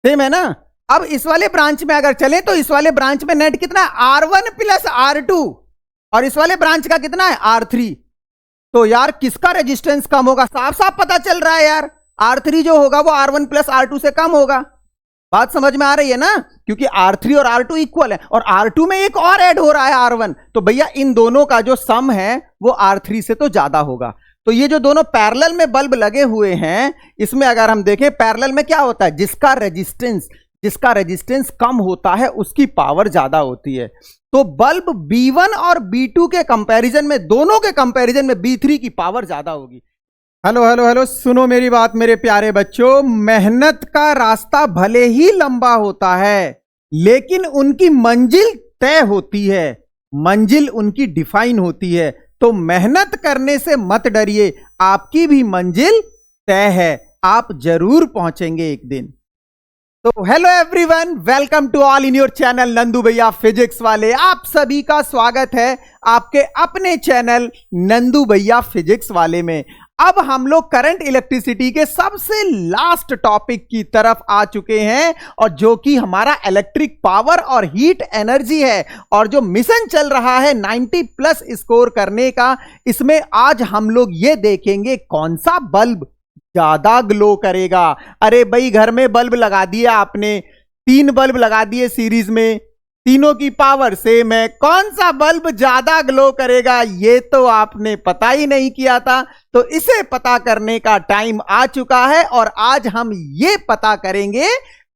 Same है ना। अब इस वाले ब्रांच में अगर चले तो इस वाले ब्रांच में नेट कितना है, R1 प्लस R2, और इस वाले ब्रांच का कितना है, R3। तो यार किसका रेजिस्टेंस कम होगा, साफ साफ पता चल रहा है यार, R3 जो होगा वो R1 प्लस R2 से कम होगा। बात समझ में आ रही है ना, क्योंकि R3 और R2 इक्वल है और R2 में एक और ऐड हो रहा है R1, तो भैया इन दोनों का जो सम है वो R3 से तो ज्यादा होगा। तो ये जो दोनों पैरेलल में बल्ब लगे हुए हैं, इसमें अगर हम देखें पैरेलल में क्या होता है, जिसका रेजिस्टेंस कम होता है उसकी पावर ज्यादा होती है। तो बल्ब B1 और B2 के कंपैरिजन में, दोनों के कंपैरिजन में B3 की पावर ज्यादा होगी। हेलो हेलो हेलो, सुनो मेरी बात मेरे प्यारे बच्चों, मेहनत का रास्ता भले ही लंबा होता है लेकिन उनकी मंजिल तय होती है, मंजिल उनकी डिफाइन होती है। तो मेहनत करने से मत डरिए, आपकी भी मंजिल तय है, आप जरूर पहुंचेंगे एक दिन। तो hello everyone, welcome to all in your channel Nandu भैया फिजिक्स वाले। आप सभी का स्वागत है आपके अपने चैनल नंदू भैया फिजिक्स वाले में। अब हम लोग करंट इलेक्ट्रिसिटी के सबसे लास्ट टॉपिक की तरफ आ चुके हैं, और जो कि हमारा इलेक्ट्रिक पावर और हीट एनर्जी है, और जो मिशन चल रहा है 90 प्लस स्कोर करने का, इसमें आज हम लोग ये देखेंगे कौन सा बल्ब ज्यादा ग्लो करेगा। अरे भाई घर में बल्ब लगा दिया आपने, 3 बल्ब लगा दिए सीरीज में, तीनों की पावर सेम है, कौन सा बल्ब ज्यादा ग्लो करेगा ये तो आपने पता ही नहीं किया था। तो इसे पता करने का टाइम आ चुका है और आज हम ये पता करेंगे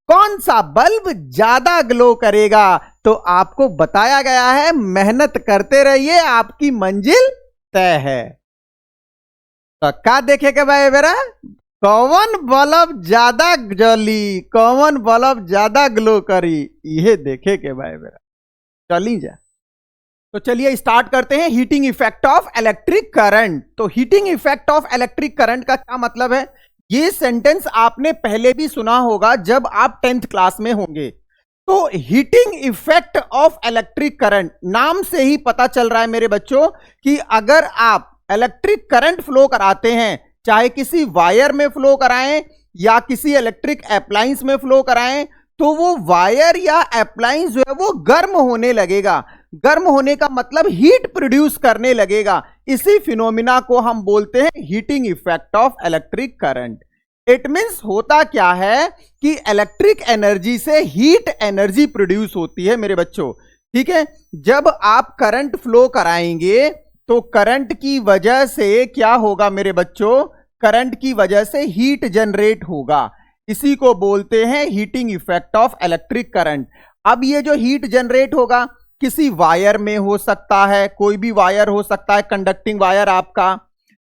कौन सा बल्ब ज्यादा ग्लो करेगा। तो आपको बताया गया है मेहनत करते रहिए, आपकी मंजिल तय है। तो क्या देखेगा भाई मेरा, कौन बल्ब ज्यादा जली, कौन बल्ब ज्यादा ग्लो करी, ये देखे के भाई मेरा, चली जा। तो चलिए स्टार्ट करते हैं। Heating effect of electric current. तो heating effect of electric current का क्या मतलब है, ये सेंटेंस आपने पहले भी सुना होगा जब आप 10th क्लास में होंगे। तो heating effect of electric current, नाम से ही पता चल रहा है मेरे बच्चों कि अगर आप इलेक्ट्रिक करंट फ्लो कराते हैं, चाहे किसी वायर में फ्लो कराएं या किसी इलेक्ट्रिक अप्लायंस में फ्लो कराएं, तो वो वायर या अप्लायंस जो है वो गर्म होने लगेगा। गर्म होने का मतलब हीट प्रोड्यूस करने लगेगा। इसी फिनोमिना को हम बोलते हैं heating effect of electric current. It means होता क्या है कि इलेक्ट्रिक एनर्जी से हीट एनर्जी प्रोड्यूस होती है मेरे बच्चों, ठीक है। जब आप करंट फ्लो कराएंगे तो करंट की वजह से क्या होगा मेरे बच्चों, करंट की वजह से हीट जनरेट होगा। इसी को बोलते हैं heating effect of electric current. अब ये जो हीट जनरेट होगा किसी वायर में हो सकता है, कोई भी वायर हो सकता है, कंडक्टिंग वायर आपका,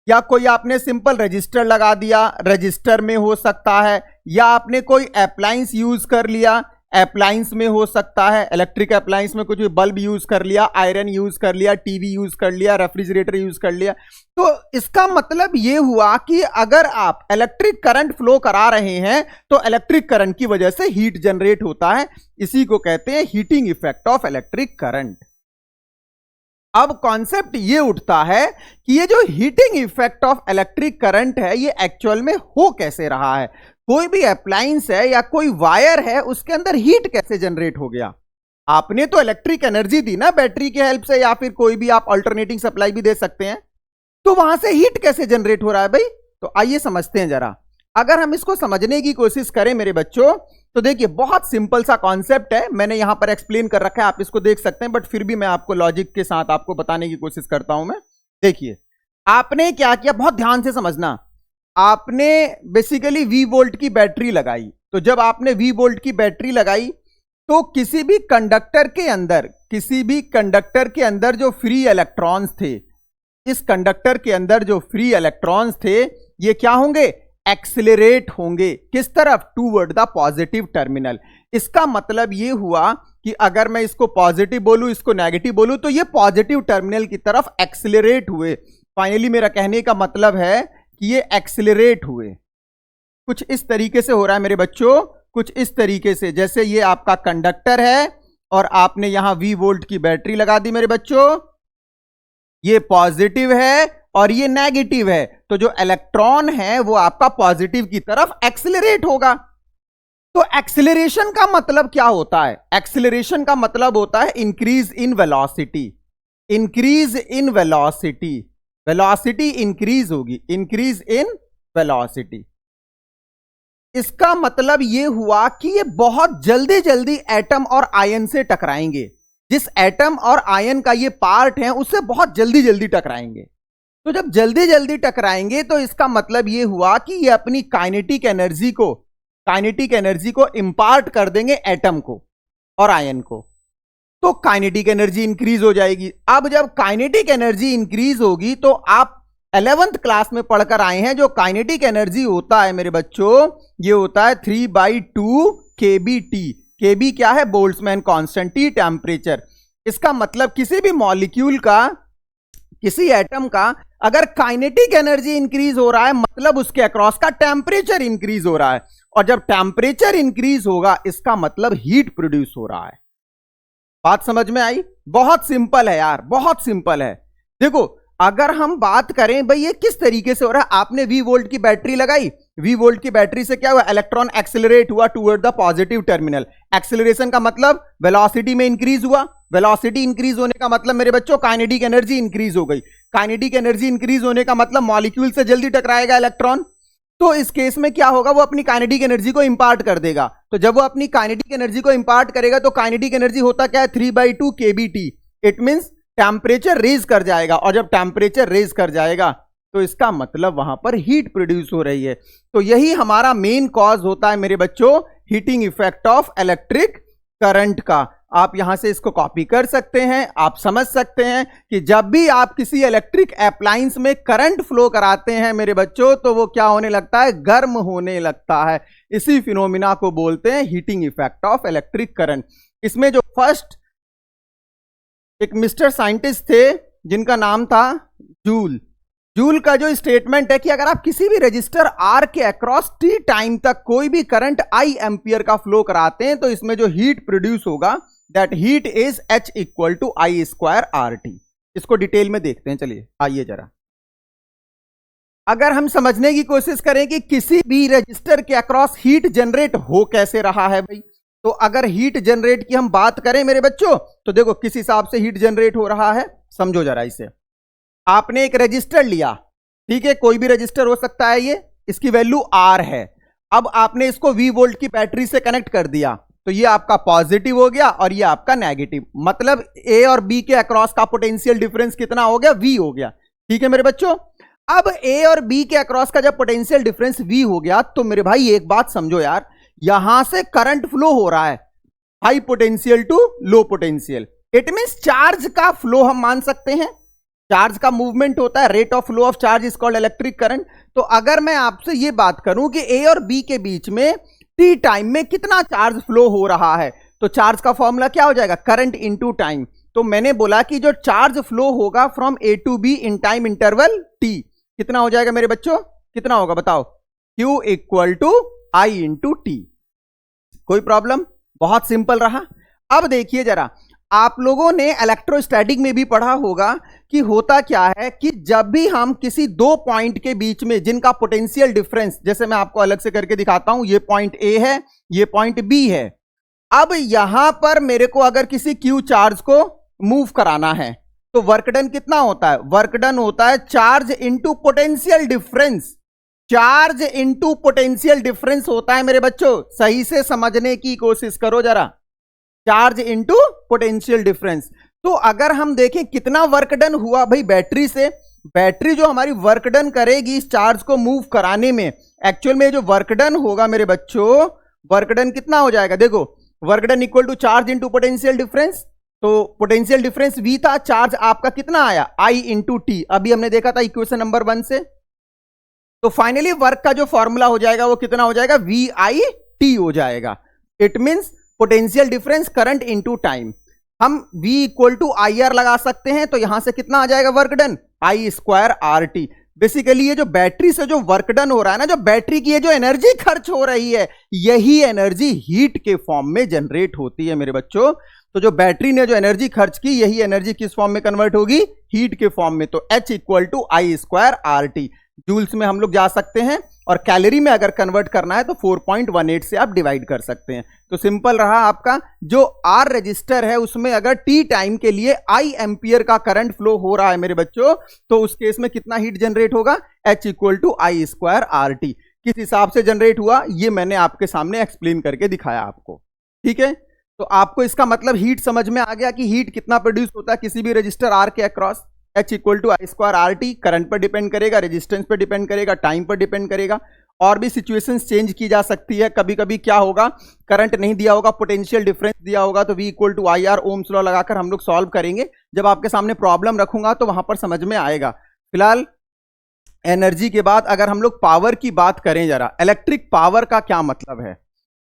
या कोई आपने सिंपल रजिस्टर लगा दिया, रजिस्टर में हो सकता है, या आपने कोई अप्लायंस यूज कर लिया, अप्लायंस में हो सकता है, इलेक्ट्रिक अप्लायंस में कुछ भी बल्ब यूज कर लिया, आयरन यूज कर लिया, टीवी यूज कर लिया, रेफ्रिजरेटर यूज कर लिया। तो इसका मतलब यह हुआ कि अगर आप इलेक्ट्रिक करंट फ्लो करा रहे हैं तो इलेक्ट्रिक करंट की वजह से हीट जनरेट होता है। इसी को कहते हैं heating effect of electric current. अब कॉन्सेप्ट ये उठता है कि ये जो heating effect of electric current है ये एक्चुअल में हो कैसे रहा है। कोई भी अप्लायंस है या कोई वायर है, उसके अंदर हीट कैसे जनरेट हो गया। आपने तो इलेक्ट्रिक एनर्जी दी ना बैटरी की हेल्प से, या फिर कोई भी आप अल्टरनेटिंग सप्लाई भी दे सकते हैं, तो वहां से हीट कैसे जनरेट हो रहा है भाई। तो आइए समझते हैं जरा। अगर हम इसको समझने की कोशिश करें मेरे बच्चों, तो देखिए बहुत सिंपल सा कॉन्सेप्ट है, मैंने यहां पर एक्सप्लेन कर रखा है, आप इसको देख सकते हैं, बट फिर भी मैं आपको लॉजिक के साथ आपको बताने की कोशिश करता हूं। मैं देखिए आपने क्या किया, बहुत ध्यान से समझना। आपने बेसिकली V वोल्ट की बैटरी लगाई, तो जब आपने V वोल्ट की बैटरी लगाई तो किसी भी कंडक्टर के अंदर जो फ्री इलेक्ट्रॉन्स थे, इस कंडक्टर के अंदर जो फ्री इलेक्ट्रॉन्स थे ये क्या होंगे, एक्सिलरेट होंगे, किस तरफ, टूवर्ड द पॉजिटिव टर्मिनल। इसका मतलब ये हुआ कि अगर मैं इसको पॉजिटिव बोलूं, इसको नेगेटिव बोलूं, तो ये पॉजिटिव टर्मिनल की तरफ एक्सिलरेट हुए। फाइनली मेरा कहने का मतलब है कि ये एक्सिलरेट हुए। कुछ इस तरीके से हो रहा है मेरे बच्चों, कुछ इस तरीके से, जैसे ये आपका कंडक्टर है और आपने यहां V वोल्ट की बैटरी लगा दी मेरे बच्चों, ये पॉजिटिव है और ये नेगेटिव है, तो जो इलेक्ट्रॉन है वो आपका पॉजिटिव की तरफ एक्सिलरेट होगा। तो एक्सिलरेशन का मतलब क्या होता है? एक्सिलरेशन का मतलब होता है increase in velocity. Increase in velocity, velocity increase होगी, इंक्रीज इन वेलोसिटी। इसका मतलब यह हुआ कि ये बहुत जल्दी जल्दी एटम और आयन से टकराएंगे। जिस एटम और आयन का ये पार्ट है उससे बहुत जल्दी जल्दी टकराएंगे। तो जब जल्दी जल्दी टकराएंगे तो इसका मतलब यह हुआ कि ये अपनी काइनेटिक एनर्जी को इंपार्ट कर देंगे एटम को और आयन को। तो काइनेटिक एनर्जी इंक्रीज हो जाएगी। अब जब काइनेटिक एनर्जी इंक्रीज होगी तो आप 11th क्लास में पढ़कर आए हैं, जो काइनेटिक एनर्जी होता है मेरे बच्चों, ये होता है 3/2 kBT। केबी क्या है? Boltzmann constant, T temperature. इसका मतलब किसी भी मॉलिक्यूल का, किसी एटम का अगर काइनेटिक एनर्जी इंक्रीज हो रहा है मतलब उसके अक्रॉस का टेम्परेचर इंक्रीज हो रहा है, और जब टेम्परेचर इंक्रीज होगा इसका मतलब हीट प्रोड्यूस हो रहा है। बात समझ में आई? बहुत सिंपल है यार, बहुत सिंपल है। देखो अगर हम बात करें भाई ये किस तरीके से हो रहा है, आपने V वोल्ट की बैटरी लगाई, V वोल्ट की बैटरी से क्या हुआ? इलेक्ट्रॉन एक्सिलरेट हुआ toward the positive terminal. Acceleration का मतलब वेलोसिटी में इंक्रीज हुआ। वेलोसिटी इंक्रीज होने का मतलब मेरे बच्चों काइनेटिक एनर्जी इंक्रीज हो गई। काइनेटिक एनर्जी इंक्रीज होने का मतलब मॉलिक्यूल से जल्दी टकराएगा इलेक्ट्रॉन। तो इस केस में क्या होगा? वो अपनी काइनेटिक एनर्जी को इंपार्ट कर देगा। तो जब वो अपनी काइनेटिक एनर्जी को इंपार्ट करेगा तो काइनेटिक एनर्जी होता क्या है? 3/2 kBT। It means temperature raise कर जाएगा, और जब टेम्परेचर रेज कर जाएगा तो इसका मतलब वहां पर हीट प्रोड्यूस हो रही है। तो यही हमारा मेन कॉज होता है मेरे बच्चों, heating effect of electric current का। आप यहां से इसको कॉपी कर सकते हैं। आप समझ सकते हैं कि जब भी आप किसी इलेक्ट्रिक अप्लायंस में करंट फ्लो कराते हैं मेरे बच्चों, तो वो क्या होने लगता है? गर्म होने लगता है। इसी फिनोमिना को बोलते हैं heating effect of electric current. इसमें जो फर्स्ट एक मिस्टर साइंटिस्ट थे जिनका नाम था जूल का जो स्टेटमेंट है कि अगर आप किसी भी रजिस्टर आर के अक्रॉस टी टाइम तक कोई भी करंट I एम्पियर का फ्लो कराते हैं तो इसमें जो हीट प्रोड्यूस होगा that heat is H = I² RT। इसको डिटेल में देखते हैं, चलिए आइए जरा। अगर हम समझने की कोशिश करें कि किसी भी रजिस्टर के अक्रॉस हीट जनरेट हो कैसे रहा है भाई, तो अगर हीट जनरेट की हम बात करें मेरे बच्चों तो देखो किस हिसाब से हीट जनरेट हो रहा है, समझो जरा इसे। आपने एक रजिस्टर लिया, ठीक है, कोई भी रजिस्टर हो सकता है ये, इसकी वैल्यू R है। अब आपने इसको V वोल्ट की बैटरी से कनेक्ट कर दिया तो ये आपका पॉजिटिव हो गया और ये आपका नेगेटिव। मतलब A और B के अक्रॉस का पोटेंशियल डिफरेंस कितना हो गया? V हो गया। ठीक है मेरे बच्चों, अब A और B के अक्रॉस का जब पोटेंशियल डिफरेंस V हो गया तो मेरे भाई एक बात समझो यार, यहां से करंट फ्लो हो रहा है high potential to low potential. It means charge का फ्लो हम मान सकते हैं, चार्ज का मूवमेंट होता है, rate of flow of charge is called electric current. तो अगर मैं आपसे यह बात करूं कि A और B के बीच में टी टाइम में कितना चार्ज फ्लो हो रहा है, तो चार्ज का फॉर्मूला क्या हो जाएगा? Current into time. तो मैंने बोला कि जो चार्ज फ्लो होगा from A to B in time interval T, कितना हो जाएगा मेरे बच्चों? कितना होगा बताओ? Q = I × T। कोई प्रॉब्लम? बहुत सिंपल रहा। अब देखिए जरा, आप लोगों ने इलेक्ट्रोस्टैटिक में भी पढ़ा होगा कि होता क्या है कि जब भी हम किसी दो पॉइंट के बीच में जिनका पोटेंशियल डिफरेंस, जैसे मैं आपको अलग से करके दिखाता हूं, ये पॉइंट A है, ये पॉइंट B है। अब यहां पर मेरे को अगर किसी Q चार्ज को मूव कराना है तो वर्क डन कितना होता है? वर्क डन होता है charge into potential difference. Charge into potential difference होता है मेरे बच्चों, सही से समझने की कोशिश करो जरा। Charge into potential difference. तो अगर हम देखें कितना वर्क डन हुआ भाई बैटरी से, बैटरी जो हमारी वर्क डन करेगी इस चार्ज को मूव कराने में, एक्चुअल में जो वर्क डन होगा मेरे बच्चों, वर्क डन कितना हो जाएगा? देखो work done equal to charge into potential difference. तो पोटेंशियल डिफरेंस V था, चार्ज आपका कितना आया? I × T। अभी हमने देखा था इक्वेशन नंबर 1 से। तो फाइनली वर्क का जो फॉर्मूला हो जाएगा वो कितना हो जाएगा? VIT हो जाएगा। It means potential difference current into time. हम V = IR लगा सकते हैं, तो यहां से कितना आ जाएगा work done? I² RT। Basically ये जो बैटरी से जो वर्क डन हो रहा है ना, जो बैटरी की ये जो एनर्जी खर्च हो रही है, यही एनर्जी हीट के फॉर्म में जनरेट होती है मेरे बच्चों। तो जो बैटरी ने जो एनर्जी खर्च की, यही एनर्जी किस फॉर्म में कन्वर्ट होगी? हीट के फॉर्म में। तो H = I² RT। जूल्स में हम लोग जा सकते हैं और कैलोरी में अगर कन्वर्ट करना है तो 4.18 से आप डिवाइड कर सकते हैं। तो सिंपल रहा आपका, जो आर रजिस्टर है उसमें अगर टी टाइम के लिए आई एम्पियर का करंट फ्लो हो रहा है मेरे बच्चों, तो उस केस में कितना हीट जनरेट होगा, H equal to I square R T. किस हिसाब से जनरेट हुआ ये मैंने आपके सामने एक्सप्लेन करके दिखाया आपको, ठीक है। तो आपको इसका मतलब हीट समझ में आ गया कि हीट कितना प्रोड्यूस होता है किसी भी रजिस्टर आर के across. H equal to I square R T, current पर डिपेंड करेगा, रेजिस्टेंस पर डिपेंड करेगा, टाइम पर डिपेंड करेगा। और भी सिचुएशंस चेंज की जा सकती है, कभी कभी क्या होगा, करंट नहीं दिया होगा, पोटेंशियल डिफरेंस दिया होगा, तो V equal to I R Ohm's law लगाकर हम लोग सॉल्व करेंगे। जब आपके सामने प्रॉब्लम रखूंगा तो वहां पर समझ में आएगा। फिलहाल एनर्जी के बाद अगर हम लोग पावर की बात करें जरा, इलेक्ट्रिक पावर का क्या मतलब है।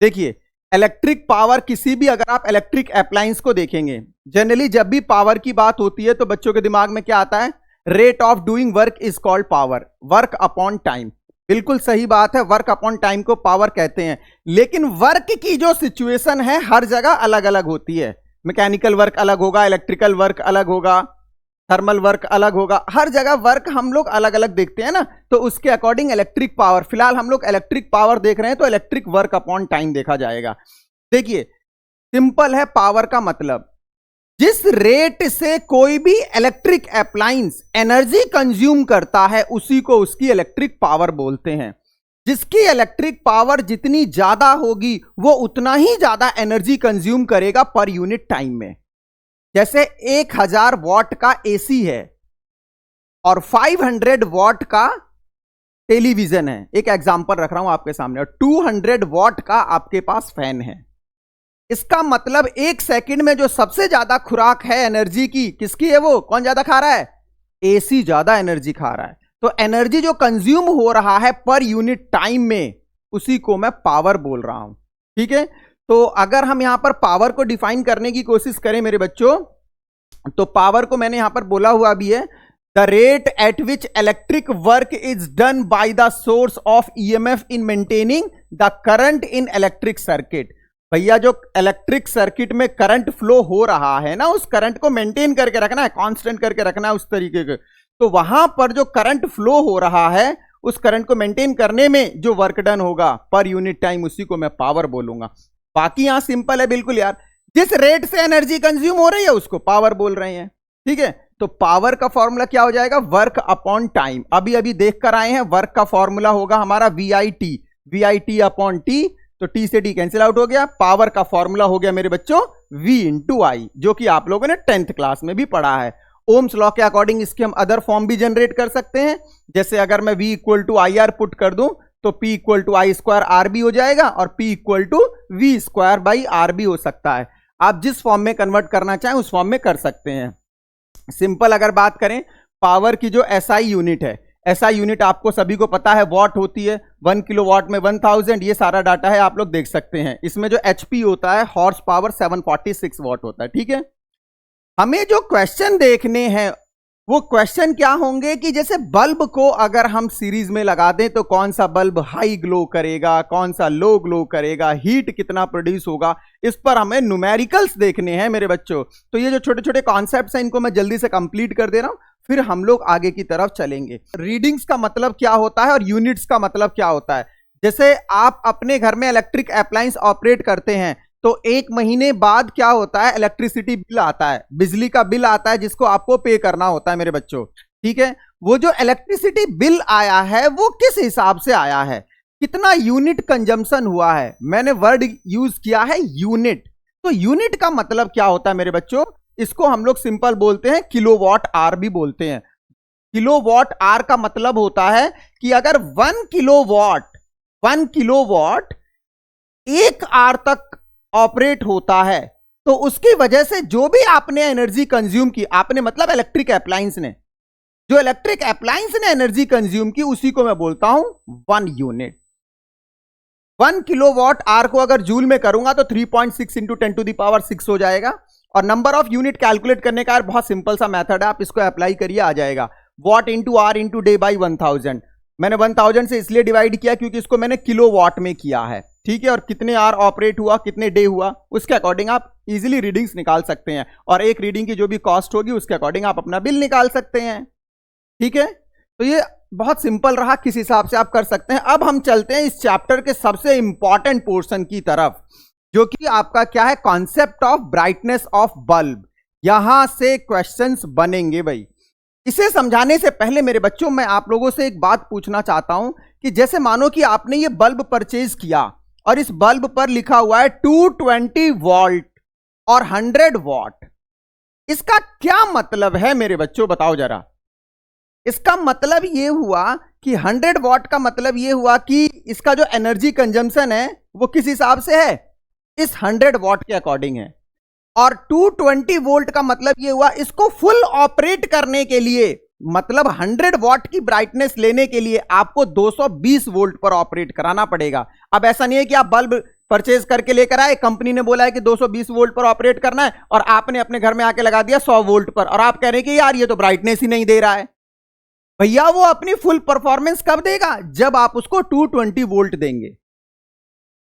देखिए इलेक्ट्रिक पावर, किसी भी अगर आप इलेक्ट्रिक अप्लायंस को देखेंगे, जनरली जब भी पावर की बात होती है तो बच्चों के दिमाग में क्या आता है, rate of doing work is called power, work upon time. बिल्कुल सही बात है, वर्क अपॉन टाइम को पावर कहते हैं। लेकिन वर्क की जो सिचुएशन है हर जगह अलग अलग होती है। मैकेनिकल वर्क अलग होगा, इलेक्ट्रिकल वर्क अलग होगा, थर्मल वर्क अलग होगा, हर जगह वर्क हम लोग अलग अलग देखते हैं ना, तो उसके अकॉर्डिंग इलेक्ट्रिक पावर, फिलहाल हम लोग इलेक्ट्रिक पावर देख रहे हैं तो इलेक्ट्रिक वर्क अपॉन टाइम देखा जाएगा। देखिए सिंपल है पावर का मतलब, जिस रेट से कोई भी इलेक्ट्रिक अप्लायंस एनर्जी कंज्यूम करता है उसी को उसकी इलेक्ट्रिक पावर बोलते हैं। जिसकी इलेक्ट्रिक पावर जितनी ज्यादा होगी वो उतना ही ज्यादा एनर्जी कंज्यूम करेगा पर यूनिट टाइम में। जैसे 1000 वॉट का एसी है और 500 वॉट का टेलीविजन है, एक एग्जांपल रख रहा हूं आपके सामने, और 200 वॉट का आपके पास फैन है। इसका मतलब एक सेकंड में जो सबसे ज्यादा खुराक है एनर्जी की, किसकी है वो, कौन ज्यादा खा रहा है, एसी ज्यादा एनर्जी खा रहा है। तो एनर्जी जो कंज्यूम हो रहा है पर यूनिट टाइम में, उसी को मैं पावर बोल रहा हूं, ठीक है। तो अगर हम यहां पर पावर को डिफाइन करने की कोशिश करें मेरे बच्चों, तो पावर को मैंने यहां पर बोला हुआ भी है, the rate at which electric work is done by the source of EMF in maintaining the current in electric circuit. भैया जो इलेक्ट्रिक सर्किट में करंट फ्लो हो रहा है ना, उस करंट को मेंटेन करके रखना है, कांस्टेंट करके रखना है उस तरीके के। तो वहां पर जो करंट फ्लो हो रहा है उस करंट को मेंटेन करने में जो वर्क डन होगा पर यूनिट टाइम, उसी को मैं पावर बोलूंगा। बाकी यहां सिंपल है बिल्कुल यार, जिस रेट से एनर्जी कंज्यूम हो रही है उसको पावर बोल रहे हैं, ठीक है। तो पावर का फॉर्मूला क्या हो जाएगा, वर्क अपॉन टाइम। अभी अभी देख कर आए हैं, वर्क का फॉर्मूला होगा हमारा V I T upon T, तो टी से टी कैंसिल आउट हो गया। पावर का फॉर्मूला हो गया मेरे बच्चों V इंटू आई, जो कि आप लोगों ने 10th क्लास में भी पढ़ा है। ओम्स लॉ के अकॉर्डिंग इसके हम अदर फॉर्म भी जनरेट कर सकते हैं। जैसे अगर मैं V equal to I R put कर दूं तो P equal to I square R भी हो जाएगा और P equal to V square by R भी हो सकता है। आप जिस फॉर्म में कन्वर्ट करना चाहें उस फॉर्म में कर सकते हैं। सिंपल अगर बात करें पावर की, जो SI यूनिट है, SI यूनिट आपको सभी को पता है वॉट होती है, 1 किलो वॉट में 1000, ये सारा डाटा है आप लोग देख सकते हैं। इसमें जो HP होता है, हॉर्स पावर 746 वॉट होता है, ठीक है। हमें जो क्वेश्चन देखने हैं वो क्वेश्चन क्या होंगे कि जैसे बल्ब को अगर हम सीरीज में लगा दें तो कौन सा बल्ब हाई ग्लो करेगा, कौन सा लो ग्लो करेगा, हीट कितना प्रोड्यूस होगा, इस पर हमें न्यूमेरिकल्स देखने हैं मेरे बच्चों। तो ये जो छोटे छोटे कॉन्सेप्ट्स हैं इनको मैं जल्दी से कंप्लीट कर दे रहा हूं, फिर हम लोग आगे की तरफ चलेंगे। रीडिंग्स का मतलब क्या होता है और यूनिट्स का मतलब क्या होता है। जैसे आप अपने घर में इलेक्ट्रिक अप्लायंस ऑपरेट करते हैं तो 1 महीने बाद क्या होता है, इलेक्ट्रिसिटी बिल आता है, बिजली का बिल आता है जिसको आपको पे करना होता है मेरे बच्चों, ठीक है। वो जो इलेक्ट्रिसिटी बिल आया है वो किस हिसाब से आया है, कितना यूनिट कंजम्पशन हुआ है, मैंने वर्ड यूज किया है यूनिट। तो यूनिट का मतलब क्या होता है मेरे बच्चों, इसको हम लोग सिंपल बोलते हैं किलोवाट आर भी बोलते हैं। किलोवाट आर का मतलब होता है कि अगर 1 किलोवाट 1 आर तक ऑपरेट होता है तो उसकी वजह से जो भी आपने एनर्जी कंज्यूम की, आपने मतलब इलेक्ट्रिक अप्लायंस ने, जो इलेक्ट्रिक अप्लायंस ने एनर्जी कंज्यूम की उसी को मैं बोलता हूं 1 यूनिट। 1 किलोवाट आर को अगर जूल में करूंगा तो 3.6 इंटू 10 टू द पावर 6 हो जाएगा। और नंबर ऑफ यूनिट कैलकुलेट करने का बहुत सिंपल सा मेथड है, आप इसको अप्लाई करिए आ जाएगा, watt into hour into day by 1000। मैंने 1000 से इसलिए डिवाइड किया क्योंकि इसको मैंने किलोवाट में किया है, ठीक है। और कितने आर ऑपरेट हुआ, कितने डे हुआ, उसके अकॉर्डिंग आप इजीली रीडिंग्स निकाल सकते हैं। और एक रीडिंग की जो भी कॉस्ट होगी उसके अकॉर्डिंग आप अपना बिल निकाल सकते हैं, ठीक है। तो ये बहुत सिंपल रहा, किस हिसाब से आप कर सकते हैं। अब हम चलते हैं इस चैप्टर के सबसे इंपॉर्टेंट पोर्शन की तरफ, जो कि आपका क्या है, concept of brightness of bulb. यहां से क्वेश्चंस बनेंगे भाई। इसे समझाने से पहले मेरे बच्चों, मैं आप लोगों से एक बात पूछना चाहता हूं कि जैसे मानो कि आपने ये बल्ब परचेज किया और इस बल्ब पर लिखा हुआ है 220 वोल्ट और 100 वॉट। इसका क्या मतलब है मेरे बच्चों, बताओ जरा। इसका मतलब यह हुआ कि 100 वॉट का मतलब यह हुआ कि इसका जो एनर्जी कंजम्पशन है वो किस हिसाब से है, इस 100 वॉट के अकॉर्डिंग है। और 220 वोल्ट का मतलब यह हुआ इसको फुल ऑपरेट करने के लिए, मतलब 100 वॉट की ब्राइटनेस लेने के लिए आपको 220 वोल्ट पर ऑपरेट कराना पड़ेगा। अब ऐसा नहीं है कि आप बल्ब परचेज करके लेकर आए, कंपनी ने बोला है कि 220 वोल्ट पर ऑपरेट करना है और आपने अपने घर में आके लगा दिया 100 वोल्ट पर, और आप कह रहे हैं कि यार ये तो ब्राइटनेस ही नहीं दे रहा है। भैया वो अपनी फुल परफॉर्मेंस कब देगा, जब आप उसको 220 वोल्ट देंगे।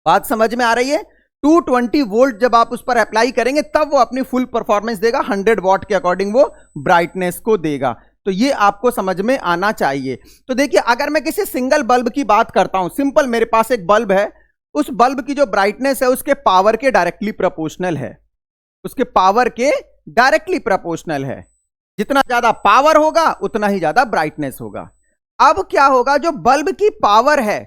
बात समझ में आ रही है? 220 वोल्ट जब आप उस पर अप्लाई करेंगे तब वो अपनी फुल परफॉर्मेंस देगा, 100 वॉट के अकॉर्डिंग वो ब्राइटनेस को देगा। तो ये आपको समझ में आना चाहिए। तो देखिए, अगर मैं किसी सिंगल बल्ब की बात करता हूं, सिंपल मेरे पास एक बल्ब है, उस बल्ब की जो ब्राइटनेस है उसके पावर के डायरेक्टली प्रोपोर्शनल है, उसके पावर के डायरेक्टली प्रोपोर्शनल है। जितना ज्यादा पावर होगा उतना ही ज्यादा ब्राइटनेस होगा। अब क्या होगा, जो बल्ब की पावर है,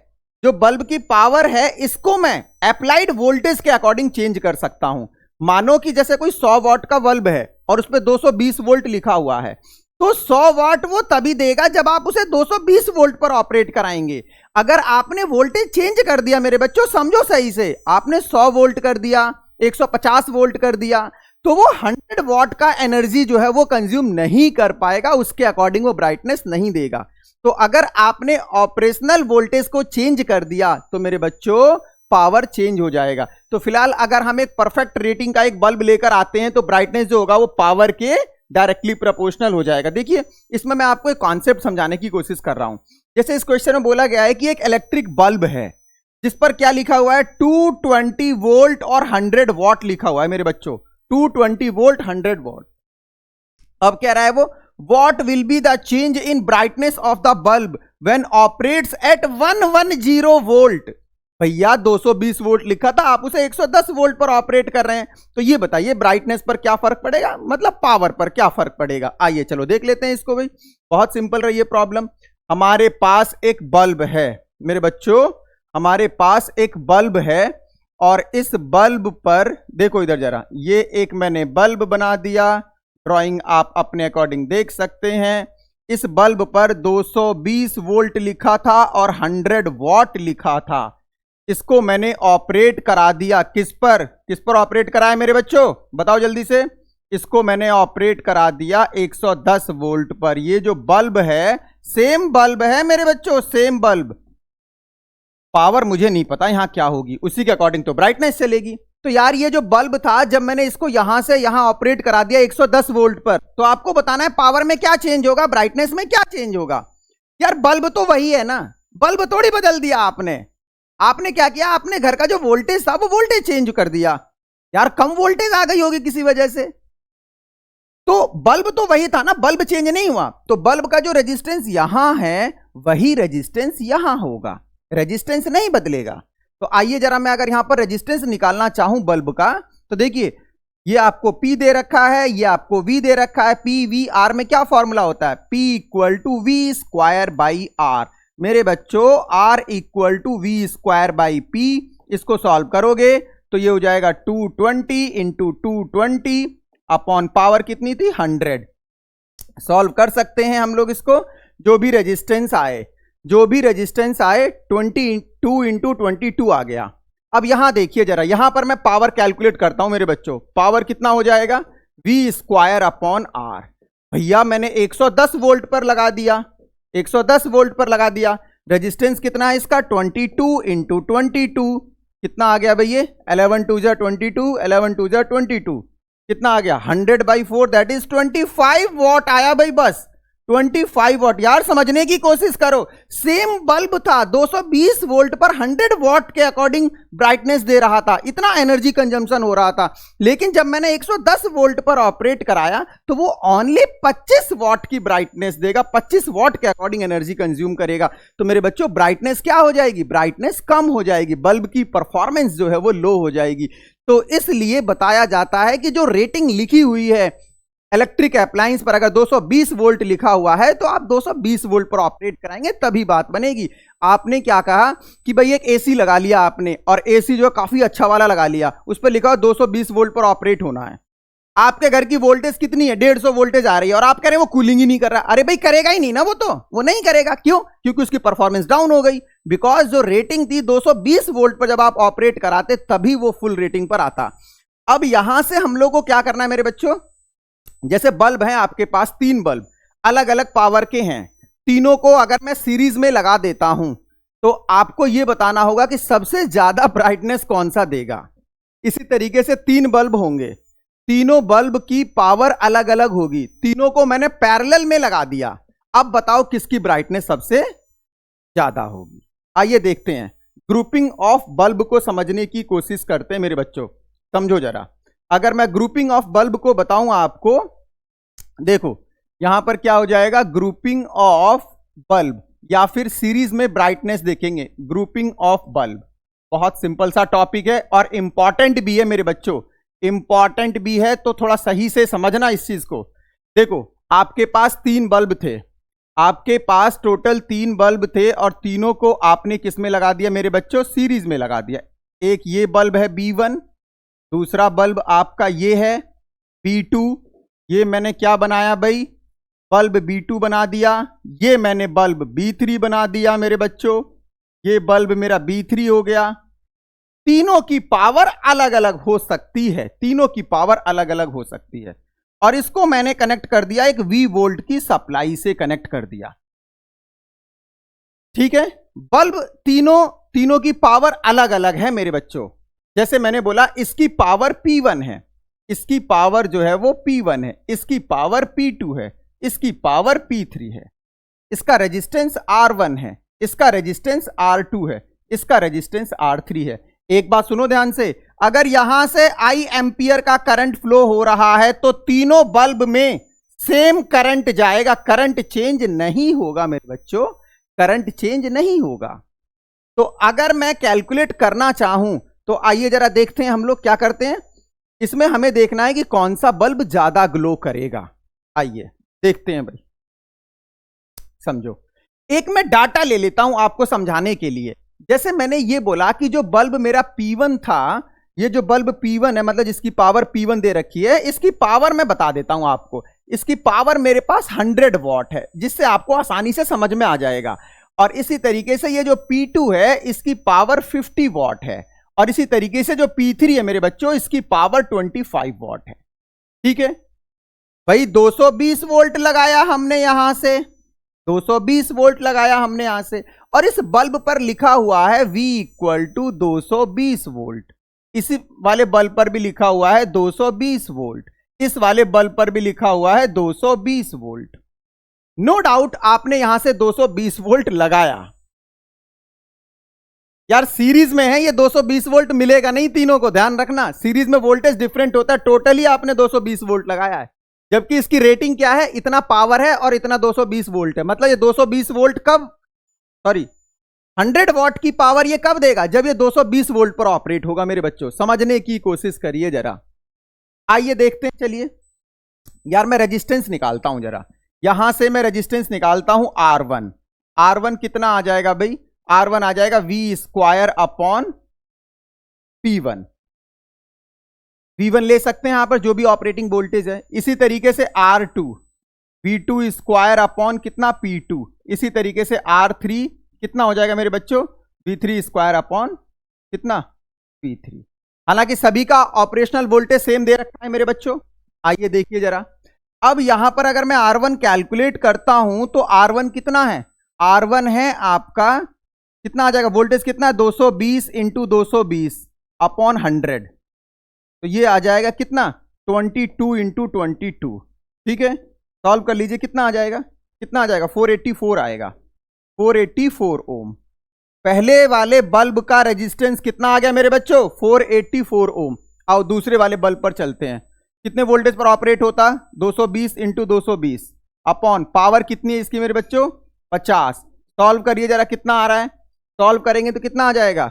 जो बल्ब की पावर है इसको मैं अप्लाइड वोल्टेज के अकॉर्डिंग चेंज कर सकता हूं। मानो कि जैसे कोई 100 वॉट का बल्ब है और उस पर 220 वोल्ट लिखा हुआ है, तो 100 वॉट वो तभी देगा जब आप उसे 220 वोल्ट पर ऑपरेट कराएंगे। अगर आपने वोल्टेज चेंज कर दिया मेरे बच्चों, समझो सही से, आपने 100 वोल्ट कर दिया, 150 वोल्ट कर दिया, तो वो 100 वॉट का एनर्जी जो है वो कंज्यूम नहीं कर पाएगा, उसके अकॉर्डिंग वो ब्राइटनेस नहीं देगा। तो अगर आपने ऑपरेशनल वोल्टेज को चेंज कर दिया तो मेरे बच्चों पावर चेंज हो जाएगा। तो फिलहाल अगर हम एक परफेक्ट रेटिंग का एक बल्ब लेकर आते हैं तो ब्राइटनेस जो होगा वो पावर के डायरेक्टली प्रोपोर्शनल हो जाएगा। देखिए, इसमें मैं आपको एक कॉन्सेप्ट समझाने की कोशिश कर रहा हूं। जैसे इस क्वेश्चन में बोला गया है कि एक इलेक्ट्रिक बल्ब है जिस पर क्या लिखा हुआ है, 220 वोल्ट और 100 वॉट लिखा हुआ है मेरे बच्चों, 220 वोल्ट 100 वॉट। अब कह रहा है वो, what will be the change in brightness of the bulb when operates at 110 volt. भैया 220 वोल्ट लिखा था, आप उसे 110 वोल्ट पर ऑपरेट कर रहे हैं, तो ये बताइए ब्राइटनेस पर क्या फर्क पड़ेगा, मतलब पावर पर क्या फर्क पड़ेगा। आइए चलो देख लेते हैं इसको भाई, बहुत सिंपल रही है प्रॉब्लम। हमारे पास एक बल्ब है मेरे बच्चों, हमारे पास एक बल्ब है और इस बल्ब पर देखो इधर जरा, ये एक मैंने बल्ब बना दिया, ड्राइंग आप अपने अकॉर्डिंग देख सकते हैं। इस बल्ब पर 220 वोल्ट लिखा था और 100 वॉट लिखा था। इसको मैंने ऑपरेट करा दिया, किस पर ऑपरेट कराया मेरे बच्चों, बताओ जल्दी से। इसको मैंने ऑपरेट करा दिया 110 वोल्ट पर। ये जो बल्ब है सेम बल्ब है मेरे बच्चों, सेम बल्ब। पावर मुझे नहीं पता यहां क्या होगी, उसी के अकॉर्डिंग तो ब्राइटनेस चलेगी। तो यार ये जो बल्ब था, जब मैंने इसको यहां से यहां ऑपरेट करा दिया 110 वोल्ट पर, तो आपको बताना है पावर में क्या चेंज होगा, ब्राइटनेस में क्या चेंज होगा। यार बल्ब तो वही है ना, बल्ब थोड़ी बदल दिया आपने। आपने क्या किया, आपने घर का जो वोल्टेज था वो वोल्टेज चेंज कर दिया। यार कम वोल्टेज आ गई होगी किसी वजह से, तो बल्ब तो वही था ना, बल्ब चेंज नहीं हुआ। तो बल्ब का जो रेजिस्टेंस यहां है वही रेजिस्टेंस यहां होगा, रेजिस्टेंस नहीं बदलेगा। तो आइए जरा, मैं अगर यहां पर रेजिस्टेंस निकालना चाहूं बल्ब का, तो देखिए ये आपको P दे रखा है, ये आपको V दे रखा है। P V R में क्या फॉर्मूला होता है, P equal to V square by R। मेरे बच्चों R equal to V square by P, इसको सॉल्व करोगे तो ये हो जाएगा 220 इंटू 220 अपॉन पावर कितनी थी 100। सॉल्व कर सकते हैं हम लोग इसको, जो भी रेजिस्टेंस आए 22 इंटू 22 आ गया। अब यहां देखिए जरा, यहां पर मैं पावर कैलकुलेट करता हूं मेरे बच्चों, पावर कितना हो जाएगा, V स्क्वायर अपॉन R। भैया मैंने 110 वोल्ट पर लगा दिया, 110 वोल्ट पर लगा दिया। रेजिस्टेंस कितना है इसका, 22 इंटू 22 कितना आ गया भैया, 11 2 22, 11 2 22 कितना आ गया, 100/4 दैट इज 25 वॉट आया भाई बस। 25 वॉट। यार समझने की कोशिश करो, सेम बल्ब था 220 वोल्ट पर 100 वॉट के अकॉर्डिंग ब्राइटनेस दे रहा था, इतना एनर्जी कंजम्पशन हो रहा था। लेकिन जब मैंने 110 वोल्ट पर ऑपरेट कराया तो वो ओनली 25 वॉट की ब्राइटनेस देगा, 25 वॉट के अकॉर्डिंग एनर्जी कंज्यूम करेगा। तो मेरे बच्चों ब्राइटनेस क्या हो जाएगी, ब्राइटनेस कम हो जाएगी, बल्ब की परफॉर्मेंस जो है वो लो हो जाएगी। तो इसलिए बताया जाता है कि जो रेटिंग लिखी हुई है इलेक्ट्रिक अप्लायंस पर, अगर 220 वोल्ट लिखा हुआ है तो आप 220 वोल्ट पर ऑपरेट कराएंगे तभी बात बनेगी। आपने क्या कहा कि भाई एक एसी लगा लिया आपने, और एसी जो काफी अच्छा वाला लगा लिया, उस पर लिखा हो 220 वोल्ट पर ऑपरेट होना है। आपके घर की वोल्टेज कितनी है, 150 वोल्टेज आ रही है, और आप कह रहे हैं वो कूलिंग ही नहीं कर रहा। अरे भाई करेगा ही नहीं ना, वो नहीं करेगा। क्यों? क्योंकि उसकी परफॉर्मेंस डाउन हो गई। बिकॉज जो रेटिंग थी 220 वोल्ट पर जब आप ऑपरेट कराते तभी वो फुल रेटिंग पर आता। अब यहां से हम लोग को क्या करना है मेरे बच्चों, जैसे बल्ब है आपके पास, 3 बल्ब अलग अलग पावर के हैं, तीनों को अगर मैं सीरीज में लगा देता हूं तो आपको यह बताना होगा कि सबसे ज्यादा ब्राइटनेस कौन सा देगा। इसी तरीके से 3 बल्ब होंगे, तीनों बल्ब की पावर अलग अलग होगी, तीनों को मैंने पैरेलल में लगा दिया। अब बताओ किसकी ब्राइटनेस सबसे ज्यादा होगी। आइए देखते हैं, ग्रुपिंग ऑफ बल्ब को समझने की कोशिश करते हैं मेरे बच्चों। समझो जरा, अगर मैं ग्रुपिंग ऑफ बल्ब को बताऊं आपको, देखो यहां पर क्या हो जाएगा, ग्रुपिंग ऑफ बल्ब, या फिर सीरीज में ब्राइटनेस देखेंगे, ग्रुपिंग ऑफ बल्ब। बहुत सिंपल सा टॉपिक है और इंपॉर्टेंट भी है मेरे बच्चों, इंपॉर्टेंट भी है, तो थोड़ा सही से समझना इस चीज को। देखो आपके पास 3 बल्ब थे, आपके पास टोटल 3 बल्ब थे, और तीनों को आपने किस में लगा दिया मेरे बच्चों, सीरीज में लगा दिया। एक ये बल्ब है B1, दूसरा बल्ब आपका ये है B2, ये मैंने क्या बनाया भाई, बल्ब B2 बना दिया। ये मैंने बल्ब B3 बना दिया मेरे बच्चों, ये बल्ब मेरा B3 हो गया। तीनों की पावर अलग अलग हो सकती है, तीनों की पावर अलग अलग हो सकती है, और इसको मैंने कनेक्ट कर दिया एक V वोल्ट की सप्लाई से कनेक्ट कर दिया। ठीक है, बल्ब तीनों की पावर अलग अलग है मेरे बच्चों। जैसे मैंने बोला इसकी पावर P1 है, इसकी पावर जो है वो P1 है, इसकी पावर P2 है, इसकी पावर P3 है, इसका रेजिस्टेंस R1 है, इसका रेजिस्टेंस R2 है, इसका रेजिस्टेंस R3 है। एक बात सुनो ध्यान से, अगर यहां से I एंपियर का करंट फ्लो हो रहा है तो तीनों बल्ब में सेम करंट जाएगा, करंट चेंज नहीं होगा मेरे बच्चों, करंट चेंज नहीं होगा। तो अगर मैं कैलकुलेट करना चाहूं तो आइए जरा देखते हैं हम लोग क्या करते हैं। इसमें हमें देखना है कि कौन सा बल्ब ज्यादा ग्लो करेगा। आइए देखते हैं भाई, समझो। एक मैं डाटा ले लेता हूं आपको समझाने के लिए। जैसे मैंने ये बोला कि जो बल्ब मेरा P1 था, ये जो बल्ब P1 है, मतलब जिसकी पावर P1 दे रखी है, इसकी पावर मैं बता देता हूं आपको। इसकी पावर मेरे पास 100 वॉट है, जिससे आपको आसानी से समझ में आ जाएगा। और इसी तरीके से ये जो P2 है, इसकी पावर 50 वॉट है, और इसी तरीके से जो P3 है मेरे बच्चों, इसकी पावर 25 वॉट है। ठीक है भाई, 220 वोल्ट लगाया हमने यहां से, 220 वोल्ट लगाया हमने यहां से, और इस बल्ब पर लिखा हुआ है V = 220 वोल्ट। इसी वाले बल्ब पर भी लिखा हुआ है 220 वोल्ट, इस वाले बल्ब पर भी लिखा हुआ है 220 वोल्ट। नो डाउट आपने यहां से 220 वोल्ट लगाया। यार सीरीज में है, ये 220 वोल्ट मिलेगा नहीं तीनों को, ध्यान रखना, सीरीज में वोल्टेज डिफरेंट होता है। टोटली आपने 220 वोल्ट लगाया है, जबकि इसकी रेटिंग क्या है, इतना पावर है और इतना 220 वोल्ट है। मतलब ये 220 वोल्ट कब, सॉरी 100 वॉट की पावर ये कब देगा, जब ये 220 वोल्ट पर ऑपरेट होगा मेरे बच्चों। समझने की कोशिश करिए जरा। आइए देखते हैं, चलिए यार मैं रेजिस्टेंस निकालता हूं जरा। यहां से मैं रेजिस्टेंस निकालता हूं R1। R1 कितना आ जाएगा भाई, R1 आ जाएगा V² P1। V1 ले सकते हैं यहां पर जो भी ऑपरेटिंग वोल्टेज है। इसी तरीके से R2 V2² कितना P2। इसी तरीके से R3 कितना हो जाएगा मेरे बच्चों, V3² कितना P3। हालांकि सभी का ऑपरेशनल वोल्टेज सेम दे रखा है मेरे बच्चों। आइए देखिए जरा, अब यहां पर अगर मैं R1 कैलकुलेट करता हूं तो R1 कितना है, R1 है आपका कितना आ जाएगा, वोल्टेज कितना है 220 × 220/100, तो ये आ जाएगा कितना 22 × 22। ठीक है, सॉल्व कर लीजिए, कितना आ जाएगा, कितना आ जाएगा, 484 आएगा, 484 ओम। पहले वाले बल्ब का रेजिस्टेंस कितना आ गया मेरे बच्चों, 484 ओम। आओ दूसरे वाले बल्ब पर चलते हैं। कितने वोल्टेज पर ऑपरेट होता, 220 इंटू 220 अपॉन पावर कितनी है इसकी मेरे बच्चों, 50। सॉल्व करिए जरा, कितना आ रहा है, सॉल्व करेंगे तो कितना आ जाएगा,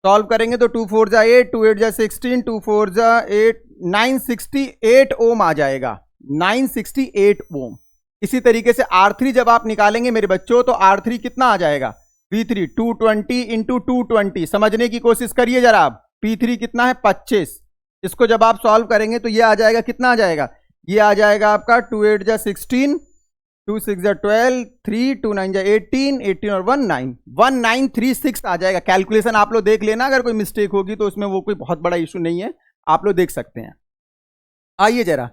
सॉल्व करेंगे तो 2 4 जा 8, 2 8 जा 16, 2 4 जा 8, 968 ओम आ जाएगा, 968 ओम। इसी तरीके से R3 जब आप निकालेंगे मेरे बच्चों तो R3 कितना आ जाएगा, V3 220 इंटू 220, समझने की कोशिश करिए जरा आप। P3 कितना है, 25। इसको जब आप सॉल्व करेंगे तो ये आ जाएगा, कितना आ जाएगा, ये आ जाएगा आपका 2 8 जा 16, 2 6 जा 12, 3 2 9 जा 18, 18 और 1 9, 1936 आ जाएगा। कैलकुलेशन आप लोग देख लेना, अगर कोई मिस्टेक होगी तो उसमें वो कोई बहुत बड़ा इशू नहीं है, आप लोग देख सकते हैं। आइए जरा,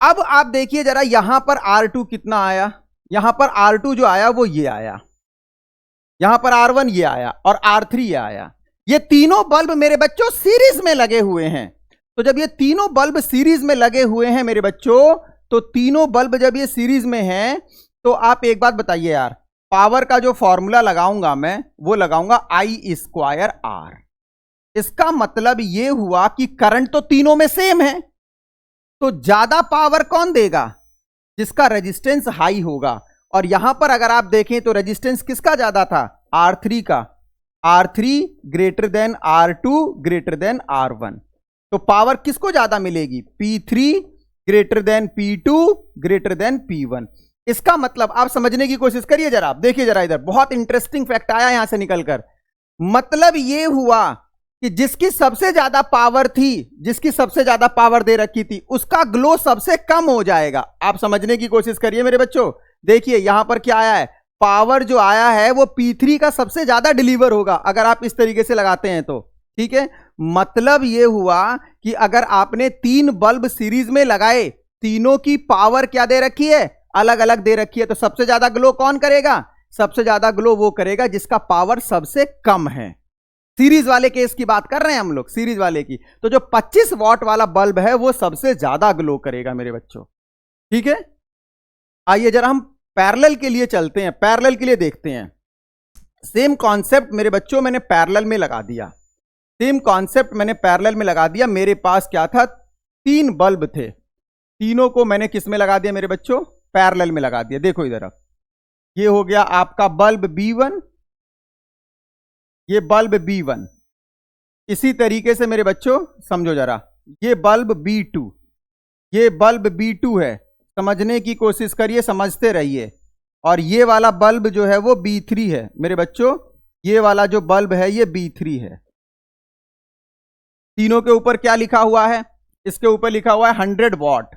अब आप देखिए जरा, यहां पर R2 कितना आया, यहां पर R2 जो आया वो ये आया, यहां पर R1 ये आया और R3 ये आया। ये तीनों बल्ब मेरे बच्चों सीरीज में लगे हुए हैं। तो जब ये तीनों बल्ब सीरीज में लगे हुए हैं मेरे बच्चों, तो तीनों बल्ब जब ये सीरीज में हैं, तो आप एक बात बताइए यार, पावर का जो फॉर्मूला लगाऊंगा मैं वो लगाऊंगा I²R। इसका मतलब ये हुआ कि करंट तो तीनों में सेम है, तो ज्यादा पावर कौन देगा, जिसका रेजिस्टेंस हाई होगा। और यहां पर अगर आप देखें तो रेजिस्टेंस किसका ज्यादा था, R3 का, R3 greater than R2 greater than R1। तो पावर किसको ज्यादा मिलेगी, P3 greater than P2 greater than P1। इसका मतलब आप समझने की कोशिश करिए जरा, आप देखिए जरा, इधर बहुत इंटरेस्टिंग फैक्ट आया यहां से निकलकर। मतलब यह हुआ कि जिसकी सबसे ज्यादा पावर थी, जिसकी सबसे ज्यादा पावर दे रखी थी, उसका ग्लो सबसे कम हो जाएगा। आप समझने की कोशिश करिए मेरे बच्चों। देखिए यहां पर क्या आया है, पावर जो आया है वो P3 का सबसे ज्यादा डिलीवर होगा, अगर आप इस तरीके से लगाते हैं तो, ठीक है। मतलब यह हुआ कि अगर आपने 3 बल्ब सीरीज में लगाए, तीनों की पावर क्या दे रखी है, अलग अलग दे रखी है, तो सबसे ज्यादा ग्लो कौन करेगा, सबसे ज्यादा ग्लो वो करेगा जिसका पावर सबसे कम है। सीरीज वाले केस की बात कर रहे हैं हम लोग, सीरीज वाले की। तो जो 25 वॉट वाला बल्ब है वो सबसे ज्यादा ग्लो करेगा मेरे बच्चों, ठीक है। आइए जरा हम पैरेलल के लिए चलते हैं, पैरेलल के लिए देखते हैं। सेम कॉन्सेप्ट मेरे बच्चों मैंने पैरेलल में लगा दिया, सेम कॉन्सेप्ट मैंने पैरेलल में लगा दिया। मेरे पास क्या था, 3 बल्ब थे, तीनों को मैंने किस में लगा दिया मेरे बच्चों, पैरेलल में लगा दिया। देखो इधर, ये हो गया आपका बल्ब B1, ये बल्ब B1। इसी तरीके से मेरे बच्चों समझो जरा, ये बल्ब B2, ये बल्ब B2 है, समझने की कोशिश करिए, समझते रहिए। और ये वाला बल्ब जो है वो B3 है मेरे बच्चों, ये वाला जो बल्ब है ये B3 है। तीनों के ऊपर क्या लिखा हुआ है, इसके ऊपर लिखा हुआ है 100 वॉट,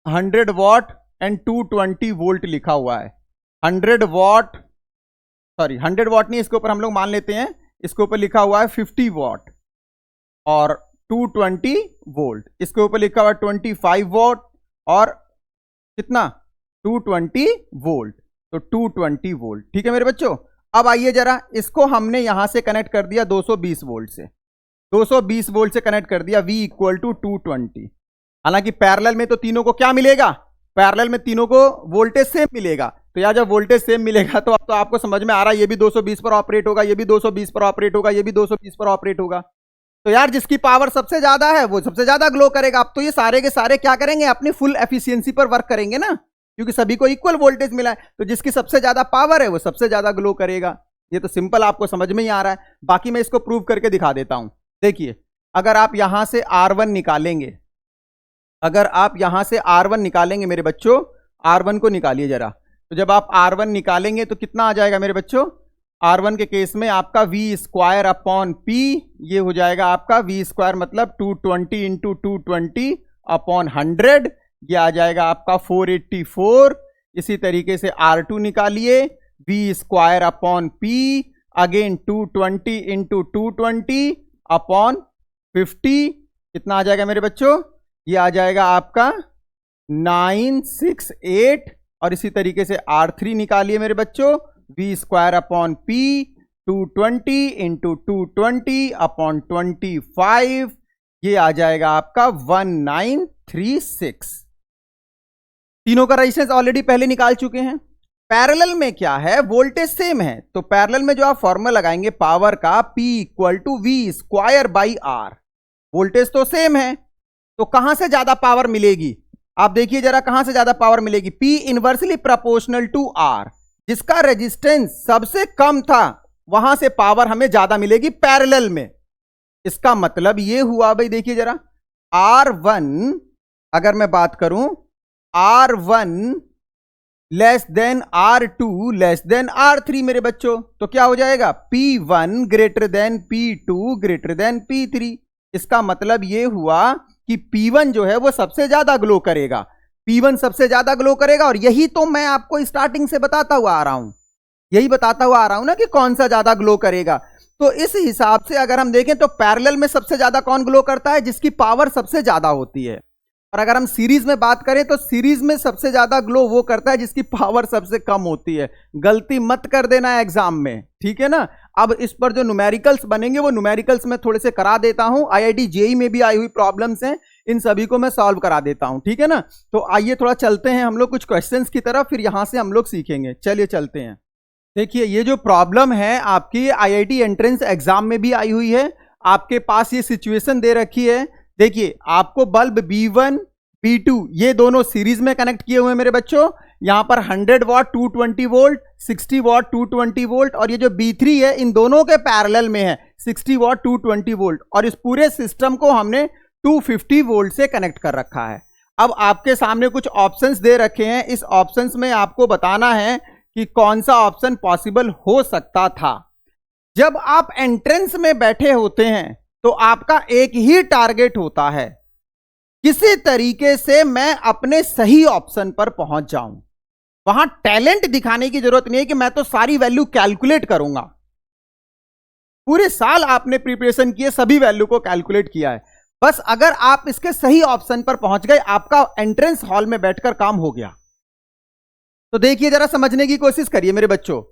100 वॉट एंड 220 वोल्ट लिखा हुआ है। 100 वॉट, सॉरी 100 वॉट नहीं, इसके ऊपर हम लोग मान लेते हैं, इसके ऊपर लिखा हुआ है 50 वॉट और 220 वोल्ट। इसके ऊपर लिखा हुआ है 25 वॉट और कितना, 220 वोल्ट, तो 220 वोल्ट, ठीक है मेरे बच्चों। अब आइए जरा, इसको हमने यहां से कनेक्ट कर दिया 220 वोल्ट से, 220 वोल्ट से कनेक्ट कर दिया, V इक्वल टू 220। हालांकि पैरेलल में तो तीनों को क्या मिलेगा, पैरेलल में तीनों को वोल्टेज सेम मिलेगा। तो यार जब वोल्टेज सेम मिलेगा तो अब तो आपको समझ में आ रहा है, ये भी 220 पर ऑपरेट होगा, ये भी 220 पर ऑपरेट होगा, ये भी 220 पर ऑपरेट होगा। तो यार जिसकी पावर सबसे ज्यादा है वो सबसे ज्यादा ग्लो करेगा। अब तो ये सारे के सारे क्या करेंगे, अपनी फुल एफिशिएंसी पर वर्क करेंगे ना, क्योंकि सभी को इक्वल वोल्टेज मिला है। तो जिसकी सबसे ज्यादा पावर है वो सबसे ज्यादा ग्लो करेगा। ये तो सिंपल आपको समझ में ही आ रहा है। बाकी मैं इसको प्रूव करके दिखा देता हूं। देखिए, अगर आप यहां से R1 निकालेंगे, अगर आप यहां से R1 निकालेंगे मेरे बच्चों, R1 को निकालिए जरा। तो जब आप R1 निकालेंगे तो कितना आ जाएगा मेरे बच्चों, R1 के केस में आपका V² अपॉन P, ये हो जाएगा आपका V² मतलब 220 इंटू 220 अपॉन 100, ये आ जाएगा आपका 484। इसी तरीके से R2 निकालिए, V² upon P again 220 into 220 upon 50, कितना आ जाएगा मेरे बच्चों, ये आ जाएगा आपका 968। और इसी तरीके से R3 निकालिए मेरे बच्चों, V² upon P 220 into 220 upon 25, ये आ जाएगा आपका 1936। तीनों का रेजिस्टेंस ऑलरेडी पहले निकाल चुके हैं। पैरेलल में क्या है, वोल्टेज सेम है, तो पैरेलल में जो आप फॉर्मूला लगाएंगे पावर का, P equal to V square by R, voltage तो सेम है, तो कहां से ज्यादा पावर मिलेगी, आप देखिए जरा कहां से ज्यादा पावर मिलेगी, P inversely proportional to R, जिसका रेजिस्टेंस सबसे कम था वहां से पावर हमें ज्यादा मिलेगी पैरेलल में। इसका मतलब यह हुआ भाई, देखिए जरा R1 अगर मैं बात करूं, R1 less than R2 less than R3 मेरे बच्चों, तो क्या हो जाएगा, P1 greater than P2 greater than P3। इसका मतलब यह हुआ कि P1 जो है वो सबसे ज्यादा ग्लो करेगा, P1 सबसे ज्यादा ग्लो करेगा, और यही तो मैं आपको स्टार्टिंग से बताता हुआ आ रहा हूं, यही बताता हुआ आ रहा हूं ना कि कौन सा ज्यादा ग्लो करेगा। तो इस हिसाब से अगर हम देखें तो पैरेलल में सबसे ज्यादा कौन ग्लो करता है, जिसकी पावर सबसे ज्यादा होती है। और अगर हम सीरीज में बात करें तो सीरीज में सबसे ज्यादा ग्लो वो करता है जिसकी पावर सबसे कम होती है। गलती मत कर देना एग्जाम में, ठीक है ना। अब इस पर जो न्यूमेरिकल्स बनेंगे वो न्यूमेरिकल्स में थोड़े से करा देता हूं, आईआईटी जेईई में भी आई हुई प्रॉब्लम्स हैं, इन सभी को मैं सॉल्व करा देता हूं, ठीक है ना। तो आइए थोड़ा चलते हैं हम लोग कुछ क्वेश्चंस की तरफ, फिर यहां से हम लोग सीखेंगे। चलिए चलते हैं। देखिए ये जो प्रॉब्लम है आपकी आईआईटी एंट्रेंस एग्जाम में भी आई हुई है, आपके पास ये सिचुएशन दे रखी है। देखिए आपको बल्ब B1 B2 ये दोनों सीरीज में कनेक्ट किए हुए हैं मेरे बच्चों, यहां पर 100 वॉट 220 वोल्ट, 60 वॉट 220 वोल्ट, और ये जो B3 है इन दोनों के पैरेलल में है 60 वॉट 220 वोल्ट, और इस पूरे सिस्टम को हमने 250 वोल्ट से कनेक्ट कर रखा है। अब आपके सामने कुछ ऑप्शंस दे रखे हैं, इस ऑप्शंस में आपको बताना है कि कौन सा ऑप्शन पॉसिबल हो सकता था। जब आप एंट्रेंस में बैठे होते हैं तो आपका एक ही टारगेट होता है, किसी तरीके से मैं अपने सही ऑप्शन पर पहुंच जाऊं। वहां टैलेंट दिखाने की जरूरत नहीं है कि मैं तो सारी वैल्यू कैलकुलेट करूंगा। पूरे साल आपने प्रिपरेशन किए, सभी वैल्यू को कैलकुलेट किया है, बस अगर आप इसके सही ऑप्शन पर पहुंच गए, आपका एंट्रेंस हॉल में बैठकर काम हो गया। तो देखिए जरा समझने की कोशिश करिए मेरे बच्चों,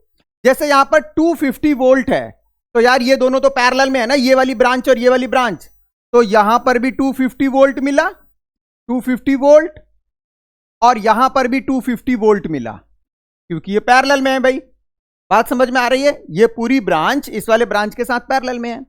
जैसे यहां पर 250 वोल्ट है, तो यार ये दोनों तो पैरेलल में है ना, ये वाली ब्रांच और ये वाली ब्रांच, तो यहां पर भी 250 वोल्ट मिला, 250 वोल्ट, और यहां पर भी 250 वोल्ट मिला, क्योंकि ये पैरेलल में है भाई। बात समझ में आ रही है, ये पूरी ब्रांच इस वाले ब्रांच के साथ पैरेलल में है।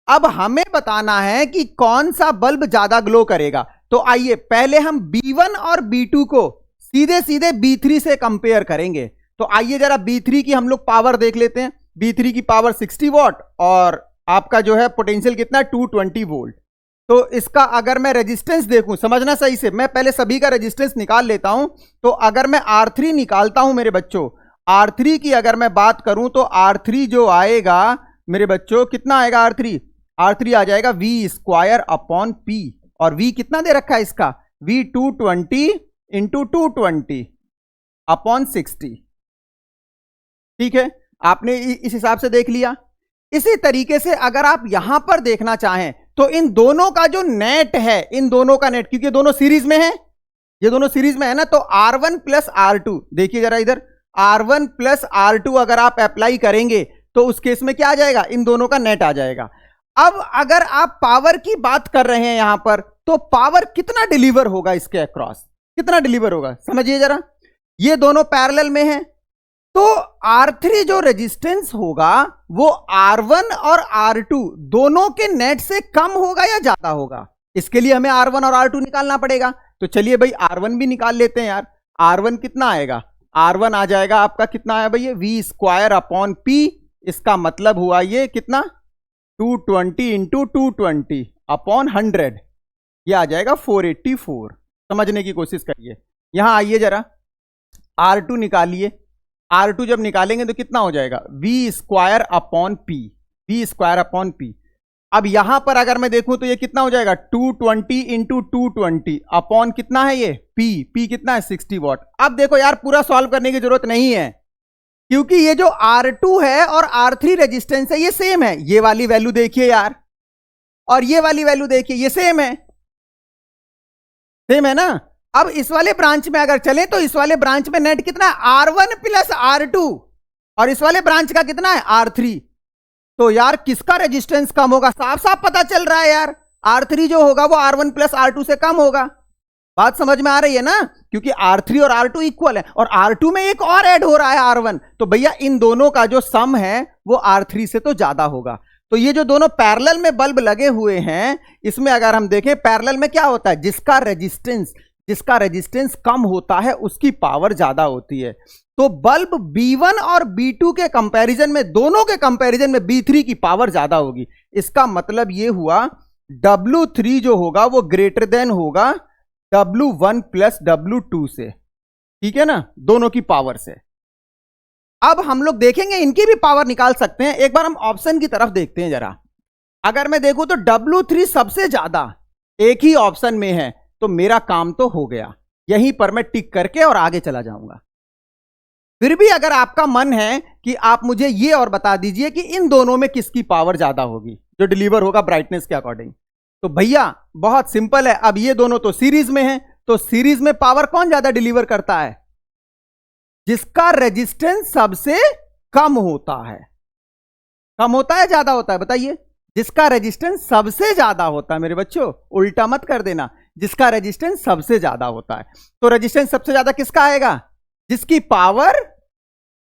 अब हमें बताना है कि कौन सा बल्ब ज्यादा ग्लो करेगा। तो आइए पहले हम B1 और B2 को सीधे सीधे B3 से कंपेयर करेंगे। तो आइए जरा B3 की हम लोग पावर देख लेते हैं। B3 की पावर 60 वॉट और आपका जो है पोटेंशियल कितना 220 वोल्ट। तो इसका अगर मैं रेजिस्टेंस देखूं, समझना सही से, मैं पहले सभी का रेजिस्टेंस निकाल लेता हूं। तो अगर मैं R3 निकालता हूं मेरे बच्चों, R3 की अगर मैं बात करूं तो R3 जो आएगा मेरे बच्चों, कितना आएगा R3 आ जाएगा V स्क्वायर अपॉन P, और V कितना दे रखा है इसका, V 220 इंटू 220 अपॉन 60। ठीक है, आपने इस हिसाब से देख लिया। इसी तरीके से अगर आप यहां पर देखना चाहें तो इन दोनों का जो नेट है, इन दोनों का नेट, क्योंकि दोनों सीरीज में है, ये दोनों सीरीज में है ना, तो R1 प्लस R2, देखिए जरा इधर, R1 प्लस R2 अगर आप अप्लाई करेंगे तो उस केस में क्या आ जाएगा, इन दोनों का नेट आ जाएगा। अब अगर आप पावर की बात कर रहे हैं यहां पर, तो पावर कितना डिलीवर होगा इसके अक्रॉस, कितना डिलीवर होगा समझिए जरा। ये दोनों पैरेलल में हैं, तो R3 जो रेजिस्टेंस होगा वो R1 और R2 दोनों के नेट से कम होगा या ज्यादा होगा। इसके लिए हमें R1 और R2 निकालना पड़ेगा। तो चलिए भाई R1 भी निकाल लेते हैं यार। R1 कितना आएगा, R1 आ जाएगा आपका, कितना आया भाई, V स्क्वायर अपॉन P। इसका मतलब हुआ ये कितना, 220 इंटू 220 अपॉन 100, ये आ जाएगा 484। समझने की कोशिश करिए। यहां आइए जरा, R2 निकालिए। R2 जब निकालेंगे तो कितना हो जाएगा, V square upon P, V square upon P। अब यहां पर अगर मैं देखूं तो ये कितना हो जाएगा, 220 इंटू 220 अपॉन कितना है ये P कितना है 60 वॉट। अब देखो यार पूरा सॉल्व करने की जरूरत नहीं है, क्योंकि ये जो R2 है और R3 रेजिस्टेंस है ये सेम है। ये वाली वैल्यू देखिए यार, और ये वाली वैल्यू देखिए, ये सेम है, सेम है ना। अब इस वाले ब्रांच में अगर चले तो इस वाले ब्रांच में नेट कितना है, R1 प्लस R2, और इस वाले ब्रांच का कितना है R3। तो यार किसका रेजिस्टेंस कम होगा, साफ साफ पता चल रहा है यार, R3 जो होगा वो R1 प्लस R2 से कम होगा। बात समझ में आ रही है ना, क्योंकि R3 और R2 इक्वल है और R2 में एक और ऐड हो रहा है R1, तो भैया इन दोनों का जो सम है वो R3 से तो ज्यादा होगा। तो ये जो दोनों पैरेलल में बल्ब लगे हुए हैं, इसमें अगर हम देखें पैरेलल में क्या होता है, जिसका रेजिस्टेंस कम होता है उसकी पावर ज्यादा होती है। तो बल्ब B1 और B2 के कंपैरिजन में, दोनों के कंपैरिजन में B3 की पावर ज्यादा होगी। इसका मतलब ये हुआ W3 जो होगा वो ग्रेटर देन होगा W1 प्लस W2 से, ठीक है ना, दोनों की पावर से। अब हम लोग देखेंगे इनकी भी पावर निकाल सकते हैं। एक बार हम ऑप्शन की तरफ देखते हैं जरा। अगर मैं देखूं तो W3 सबसे ज्यादा एक ही ऑप्शन में है, तो मेरा काम तो हो गया, यहीं पर मैं टिक करके और आगे चला जाऊंगा। फिर भी अगर आपका मन है कि आप मुझे ये और बता दीजिए कि इन दोनों में किसकी पावर ज्यादा होगी जो डिलीवर होगा ब्राइटनेस के अकॉर्डिंग, तो भैया बहुत सिंपल है। अब ये दोनों तो सीरीज में हैं, तो सीरीज में पावर कौन ज्यादा डिलीवर करता है, जिसका रेजिस्टेंस सबसे कम होता है। कम होता है ज्यादा होता है, बताइए। जिसका रेजिस्टेंस सबसे ज्यादा होता है मेरे बच्चों, उल्टा मत कर देना, जिसका रेजिस्टेंस सबसे ज्यादा होता है। तो रेजिस्टेंस सबसे ज्यादा किसका आएगा, जिसकी पावर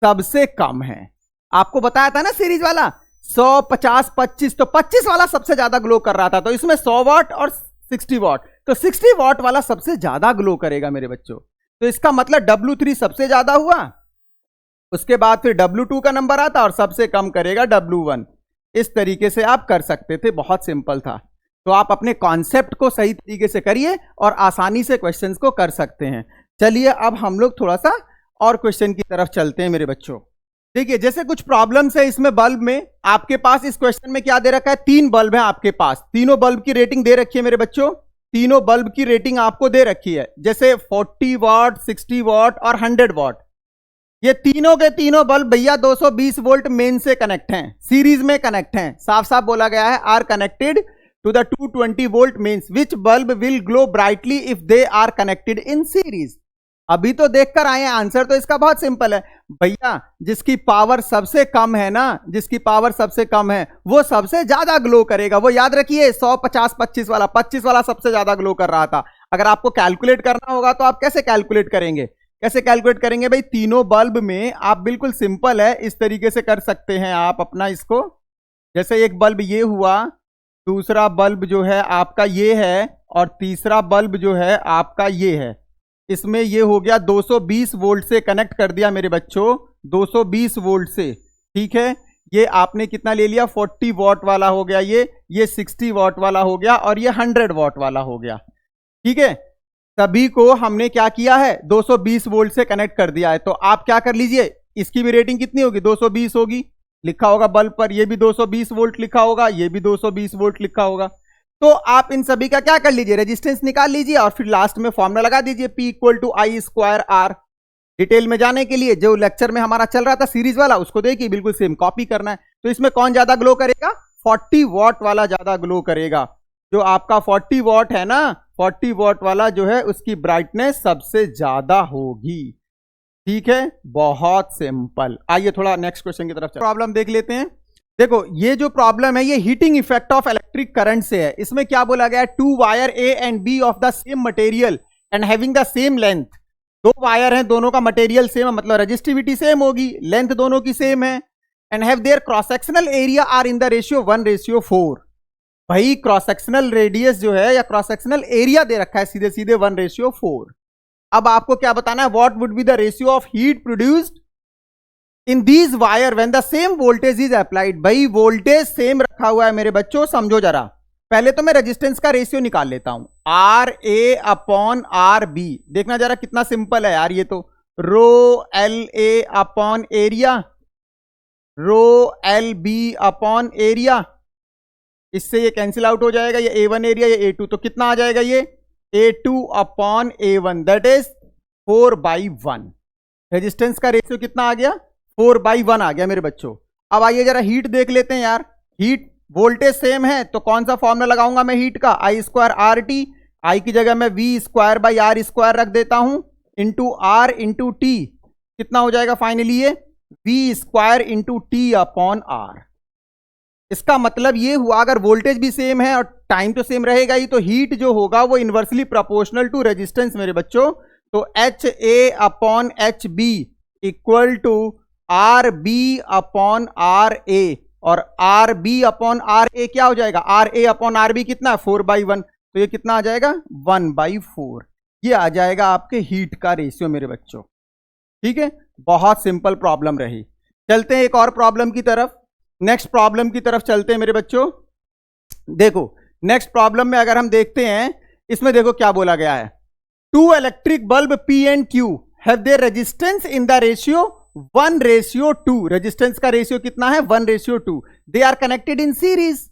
सबसे कम है। आपको बताया था ना सीरीज वाला 100, 50, 25, तो 25 वाला सबसे ज्यादा ग्लो कर रहा था, तो इसमें 100 वाट और 60 वाट, तो 60 वाट वाला सबसे ज्यादा ग्लो करेगा मेरे बच्चों। तो इसका मतलब W3 सबसे ज्यादा हुआ, उसके बाद फिर W2 का नंबर आता और सबसे कम करेगा W1। इस तरीके से आप कर सकते थे, बहुत सिंपल था। तो आप अपने कॉन्सेप्ट को सही तरीके से करिए और आसानी से क्वेश्चंस को कर सकते हैं। चलिए अब हम लोग थोड़ा सा और क्वेश्चन की तरफ चलते हैं मेरे बच्चों। देखिए जैसे कुछ प्रॉब्लम्स है इसमें बल्ब में, आपके पास इस क्वेश्चन में क्या दे रखा है, 3 बल्ब है आपके पास, तीनों बल्ब की रेटिंग दे रखी है मेरे बच्चों, तीनों बल्ब की रेटिंग आपको दे रखी है, जैसे 40 वाट, 60 वाट और 100 वाट। ये तीनों के तीनों बल्ब भैया 220 वोल्ट मेन से कनेक्ट हैं, सीरीज में कनेक्ट हैं। साफ साफ बोला गया है, are connected to the 220 volt mains which bulb will glow brightly if they are connected in series. अभी तो देखकर आए हैं, आंसर तो इसका बहुत सिंपल है भैया, जिसकी पावर सबसे कम है ना, जिसकी पावर सबसे कम है वो सबसे ज्यादा ग्लो करेगा। वो याद रखिए 100, 50, 25 वाला, 25 वाला सबसे ज्यादा ग्लो कर रहा था। अगर आपको कैलकुलेट करना होगा तो आप कैसे कैलकुलेट करेंगे, कैसे कैलकुलेट करेंगे भाई, तीनों बल्ब में आप बिल्कुल सिंपल है, इस तरीके से कर सकते हैं आप अपना इसको। जैसे एक बल्ब ये हुआ, दूसरा बल्ब जो है आपका ये है और तीसरा बल्ब जो है आपका ये है। इसमें ये हो गया 220 वोल्ट से कनेक्ट कर दिया मेरे बच्चों, 220 वोल्ट से, ठीक है। ये आपने कितना ले लिया, 40 वॉट वाला हो गया, ये 60 वॉट वाला हो गया और ये 100 वॉट वाला हो गया, ठीक है। सभी को हमने क्या किया है, 220 वोल्ट से कनेक्ट कर दिया है। तो आप क्या कर लीजिए, इसकी भी रेटिंग कितनी होगी, 220 होगी, लिखा होगा बल्ब पर, ये भी 220 वोल्ट लिखा होगा, ये भी 220 वोल्ट लिखा होगा। तो आप इन सभी का क्या कर लीजिए, रेजिस्टेंस निकाल लीजिए और फिर लास्ट में फॉर्मूला लगा दीजिए, P equal to I square R। Detail में जाने के लिए जो लेक्चर में हमारा चल रहा था सीरीज वाला, उसको देखिए, बिल्कुल सेम कॉपी करना है। तो इसमें कौन ज्यादा ग्लो करेगा, 40 वॉट वाला ज्यादा ग्लो करेगा। जो आपका 40 वॉट है ना, 40 वॉट वाला जो है उसकी ब्राइटनेस सबसे ज्यादा होगी, ठीक है। बहुत सिंपल। आइए थोड़ा नेक्स्ट क्वेश्चन की तरफ प्रॉब्लम देख लेते हैं। देखो ये जो प्रॉब्लम है ये heating effect of electric current से है। इसमें क्या बोला गया है, 2 wire A and B of the same material and having the same length. 2 wire हैं, दोनों का मटेरियल सेम है, मतलब रेजिस्टिविटी सेम होगी, लेंथ दोनों की सेम है, and have their cross sectional area are in the ratio 1:4। भाई क्रॉस सेक्शनल रेडियस जो है या क्रॉस सेक्शनल एरिया दे रखा है सीधे सीधे 1:4। अब आपको क्या बताना है, what would be the ratio of heat produced in these wire when the same voltage is applied. भाई वोल्टेज सेम रखा हुआ है मेरे बच्चों, समझो जरा। पहले तो मैं रेजिस्टेंस का रेशियो निकाल लेता हूं, R A upon R B. देखना जरा कितना सिंपल है यार, ये तो rho L A upon area, rho L B upon area, इससे ये कैंसिल आउट हो जाएगा, ये A1 एरिया, ये A2, तो कितना आ जाएगा, ये A2 upon A1, that is 4/1। Resistance का रेशियो कितना आ गया, 4/1 आ गया मेरे बच्चों। अब आइए जरा हीट देख लेते हैं यार। हीट वोल्टेज सेम है तो कौन सा फॉर्मूला लगाऊंगा मैं हीट का, I square R T. I की जगह मैं V square by R square रख देता हूं, इंटू आर इंटू टी। कितना हो जाएगा फाइनली, ये V square into T upon R. इसका मतलब ये हुआ अगर वोल्टेज भी सेम है और टाइम तो सेम रहेगा ही, तो हीट जो होगा वो इनवर्सली प्रोपोर्शनल टू रेजिस्टेंस मेरे बच्चों। तो H A upon H B equal to R B upon R A, और R B upon R A क्या हो जाएगा, R A upon R B कितना है 4/1, तो ये कितना आ जाएगा 1/4। ये आ जाएगा आपके हीट का रेशियो मेरे बच्चों। ठीक है, बहुत सिंपल प्रॉब्लम रही। चलते हैं एक और प्रॉब्लम की तरफ, नेक्स्ट प्रॉब्लम की तरफ चलते हैं मेरे बच्चों। देखो नेक्स्ट प्रॉब्लम में अगर हम देखते हैं, इसमें देखो क्या बोला गया है, 2 electric bulb P and Q have their resistance in the ratio 1:2। Resistance का रेशियो कितना है 1:2। They are connected in series,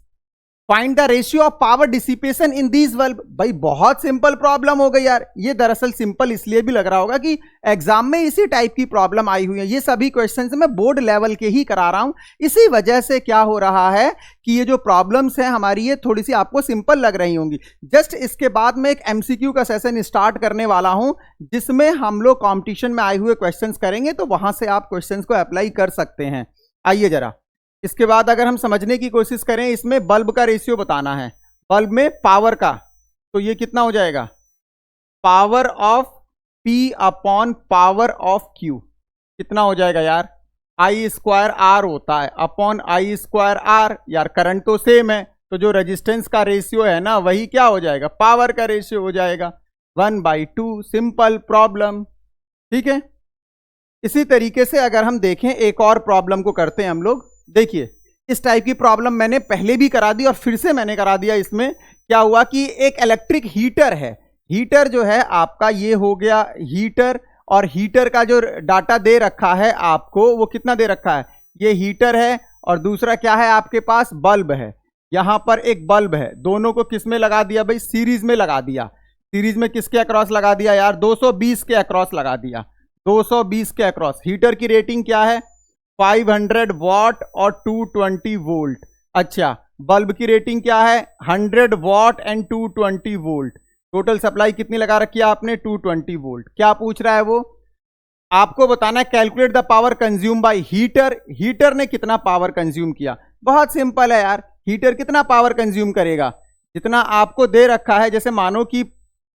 find the ratio of power dissipation in these bulb. भाई बहुत सिंपल प्रॉब्लम हो गई यार। ये दरअसल सिंपल इसलिए भी लग रहा होगा कि एग्जाम में इसी टाइप की प्रॉब्लम आई हुई है। ये सभी क्वेश्चंस मैं बोर्ड लेवल के ही करा रहा हूं, इसी वजह से क्या हो रहा है कि ये जो प्रॉब्लम्स हैं हमारी ये थोड़ी सी आपको सिंपल लग रही होंगी। जस्ट इसके बाद में एक एमसीक्यू का सेशन स्टार्ट करने वाला हूं, जिसमें हम लोग कॉम्पिटिशन में आए हुए क्वेश्चन करेंगे, तो वहां से आप क्वेश्चन को अप्लाई कर सकते हैं। आइए जरा इसके बाद अगर हम समझने की कोशिश करें, इसमें बल्ब का रेशियो बताना है, बल्ब में पावर का, तो ये कितना हो जाएगा, power of P upon power of Q कितना हो जाएगा यार, I² R होता है अपॉन I² R। यार करंट तो सेम है, तो जो रेजिस्टेंस का रेशियो है ना वही क्या हो जाएगा, पावर का रेशियो हो जाएगा 1/2। Simple problem. ठीक है, इसी तरीके से अगर हम देखें एक और प्रॉब्लम को करते हैं हम लोग। देखिए इस टाइप की प्रॉब्लम मैंने पहले भी करा दी और फिर से मैंने करा दिया। इसमें क्या हुआ कि एक इलेक्ट्रिक हीटर है, हीटर जो है आपका ये हो गया हीटर, और हीटर का जो डाटा दे रखा है आपको वो कितना दे रखा है, ये हीटर है, और दूसरा क्या है आपके पास बल्ब है। यहां पर एक बल्ब है, दोनों को किस में लगा दिया भाई, सीरीज में लगा दिया। सीरीज में किसके अक्रॉस लगा दिया यार, 220 के अक्रॉस लगा दिया, 220 के अक्रॉस। हीटर की रेटिंग क्या है 500 वॉट और 220 वोल्ट। अच्छा बल्ब की रेटिंग क्या है 100 what and 220 volt. Total supply कितनी लगा रखी है आपने 220 वोल्ट। क्या पूछ रहा है वो, आपको बताना है calculate the power consume by heater. Heater ने कितना पावर कंज्यूम किया। बहुत सिंपल है यार, हीटर कितना पावर कंज्यूम करेगा, जितना आपको दे रखा है। जैसे मानो कि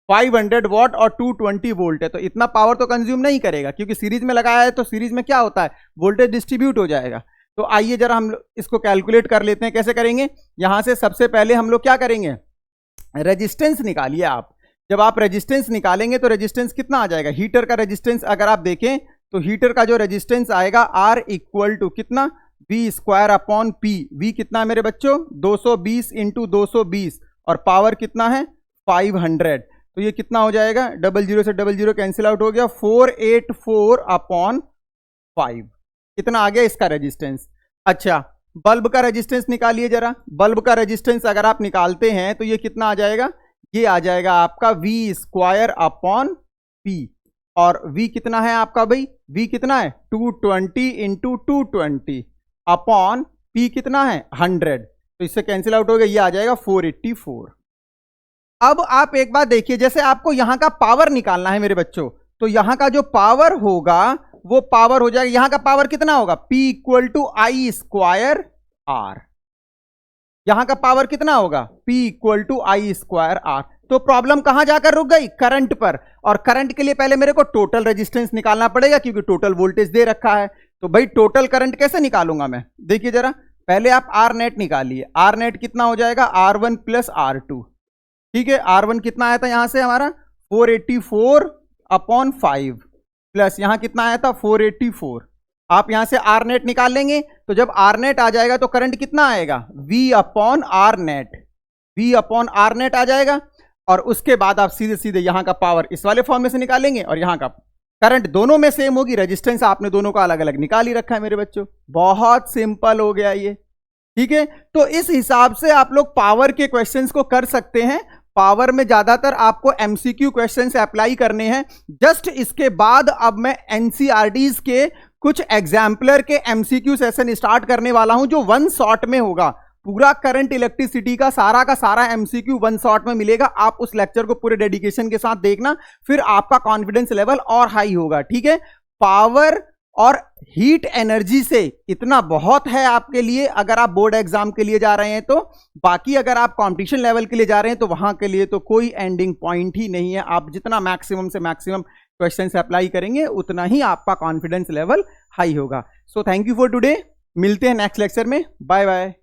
500 वॉट और 220 वोल्ट है, तो इतना पावर तो कंज्यूम नहीं करेगा, क्योंकि सीरीज में लगाया है, तो सीरीज में क्या होता है वोल्टेज डिस्ट्रीब्यूट हो जाएगा। तो आइए जरा हम इसको कैलकुलेट कर लेते हैं। कैसे करेंगे, यहां से सबसे पहले हम लोग क्या करेंगे, रेजिस्टेंस निकालिए आप। जब आप रेजिस्टेंस निकालेंगे तो रेजिस्टेंस कितना आ जाएगा, हीटर का रेजिस्टेंस अगर आप देखें तो हीटर का जो रेजिस्टेंस आएगा R इक्वल टू कितना V² अपॉन P। V कितना है मेरे बच्चों 220 इंटू 220, और पावर कितना है 500। तो ये कितना हो जाएगा, 00 से 00 कैंसिल आउट हो गया, 484 अपॉन 5। कितना आ गया इसका रेजिस्टेंस। अच्छा बल्ब का रेजिस्टेंस निकालिए जरा। बल्ब का रेजिस्टेंस अगर आप निकालते हैं तो ये कितना आ जाएगा, ये आ जाएगा आपका V² अपॉन P। और V कितना है आपका भाई, V कितना है 220 इंटू 220 अपॉन P कितना है 100। तो इससे कैंसिल आउट हो गया, ये आ जाएगा 484। अब आप एक बात देखिए, जैसे आपको यहां का पावर निकालना है मेरे बच्चों, तो यहां का जो पावर होगा वो पावर हो जाएगा, यहां का पावर कितना होगा P equal to I² R। यहां का पावर कितना होगा P equal to I² R। तो प्रॉब्लम कहां जाकर रुक गई, करंट पर। और करंट के लिए पहले मेरे को टोटल रेजिस्टेंस निकालना पड़ेगा, क्योंकि टोटल वोल्टेज दे रखा है। तो भाई टोटल करंट कैसे निकालूंगा मैं, देखिए जरा, पहले आप R नेट निकालिए। R नेट कितना हो जाएगा R1 प्लस R2। ठीक है, R1 कितना आया था यहां से हमारा 484 अपॉन 5, प्लस यहां कितना आया था 484। आप यहां से R नेट निकाल लेंगे, तो जब R नेट आ जाएगा तो करंट कितना आएगा V upon R net, V upon R net आ जाएगा। और उसके बाद आप सीधे सीधे यहां का पावर इस वाले फॉर्म में से निकालेंगे, और यहां का करंट दोनों में सेम होगी, रेजिस्टेंस आपने दोनों का अलग अलग निकाल ही रखा है मेरे बच्चों। बहुत सिंपल हो गया ये। ठीक है, तो इस हिसाब से आप लोग पावर के क्वेश्चंस को कर सकते हैं। पावर में ज्यादातर आपको एमसीक्यू क्वेश्चंस अप्लाई करने हैं। जस्ट इसके बाद अब मैं एनसीईआरटीज के कुछ एग्जाम्पलर के एमसीक्यू सेशन स्टार्ट करने वाला हूं, जो 1 शॉट में होगा। पूरा करंट इलेक्ट्रिसिटी का सारा एमसीक्यू 1 शॉट में मिलेगा। आप उस लेक्चर को पूरे डेडिकेशन के साथ देखना, फिर आपका कॉन्फिडेंस लेवल और हाई होगा। ठीक है, पावर और हीट एनर्जी से इतना बहुत है आपके लिए अगर आप बोर्ड एग्जाम के लिए जा रहे हैं तो। बाकी अगर आप कंपटीशन लेवल के लिए जा रहे हैं तो वहां के लिए तो कोई एंडिंग पॉइंट ही नहीं है। आप जितना मैक्सिमम से मैक्सिमम क्वेश्चन अप्लाई करेंगे उतना ही आपका कॉन्फिडेंस लेवल हाई होगा। So thank you for today, मिलते हैं नेक्स्ट लेक्चर में, बाय बाय।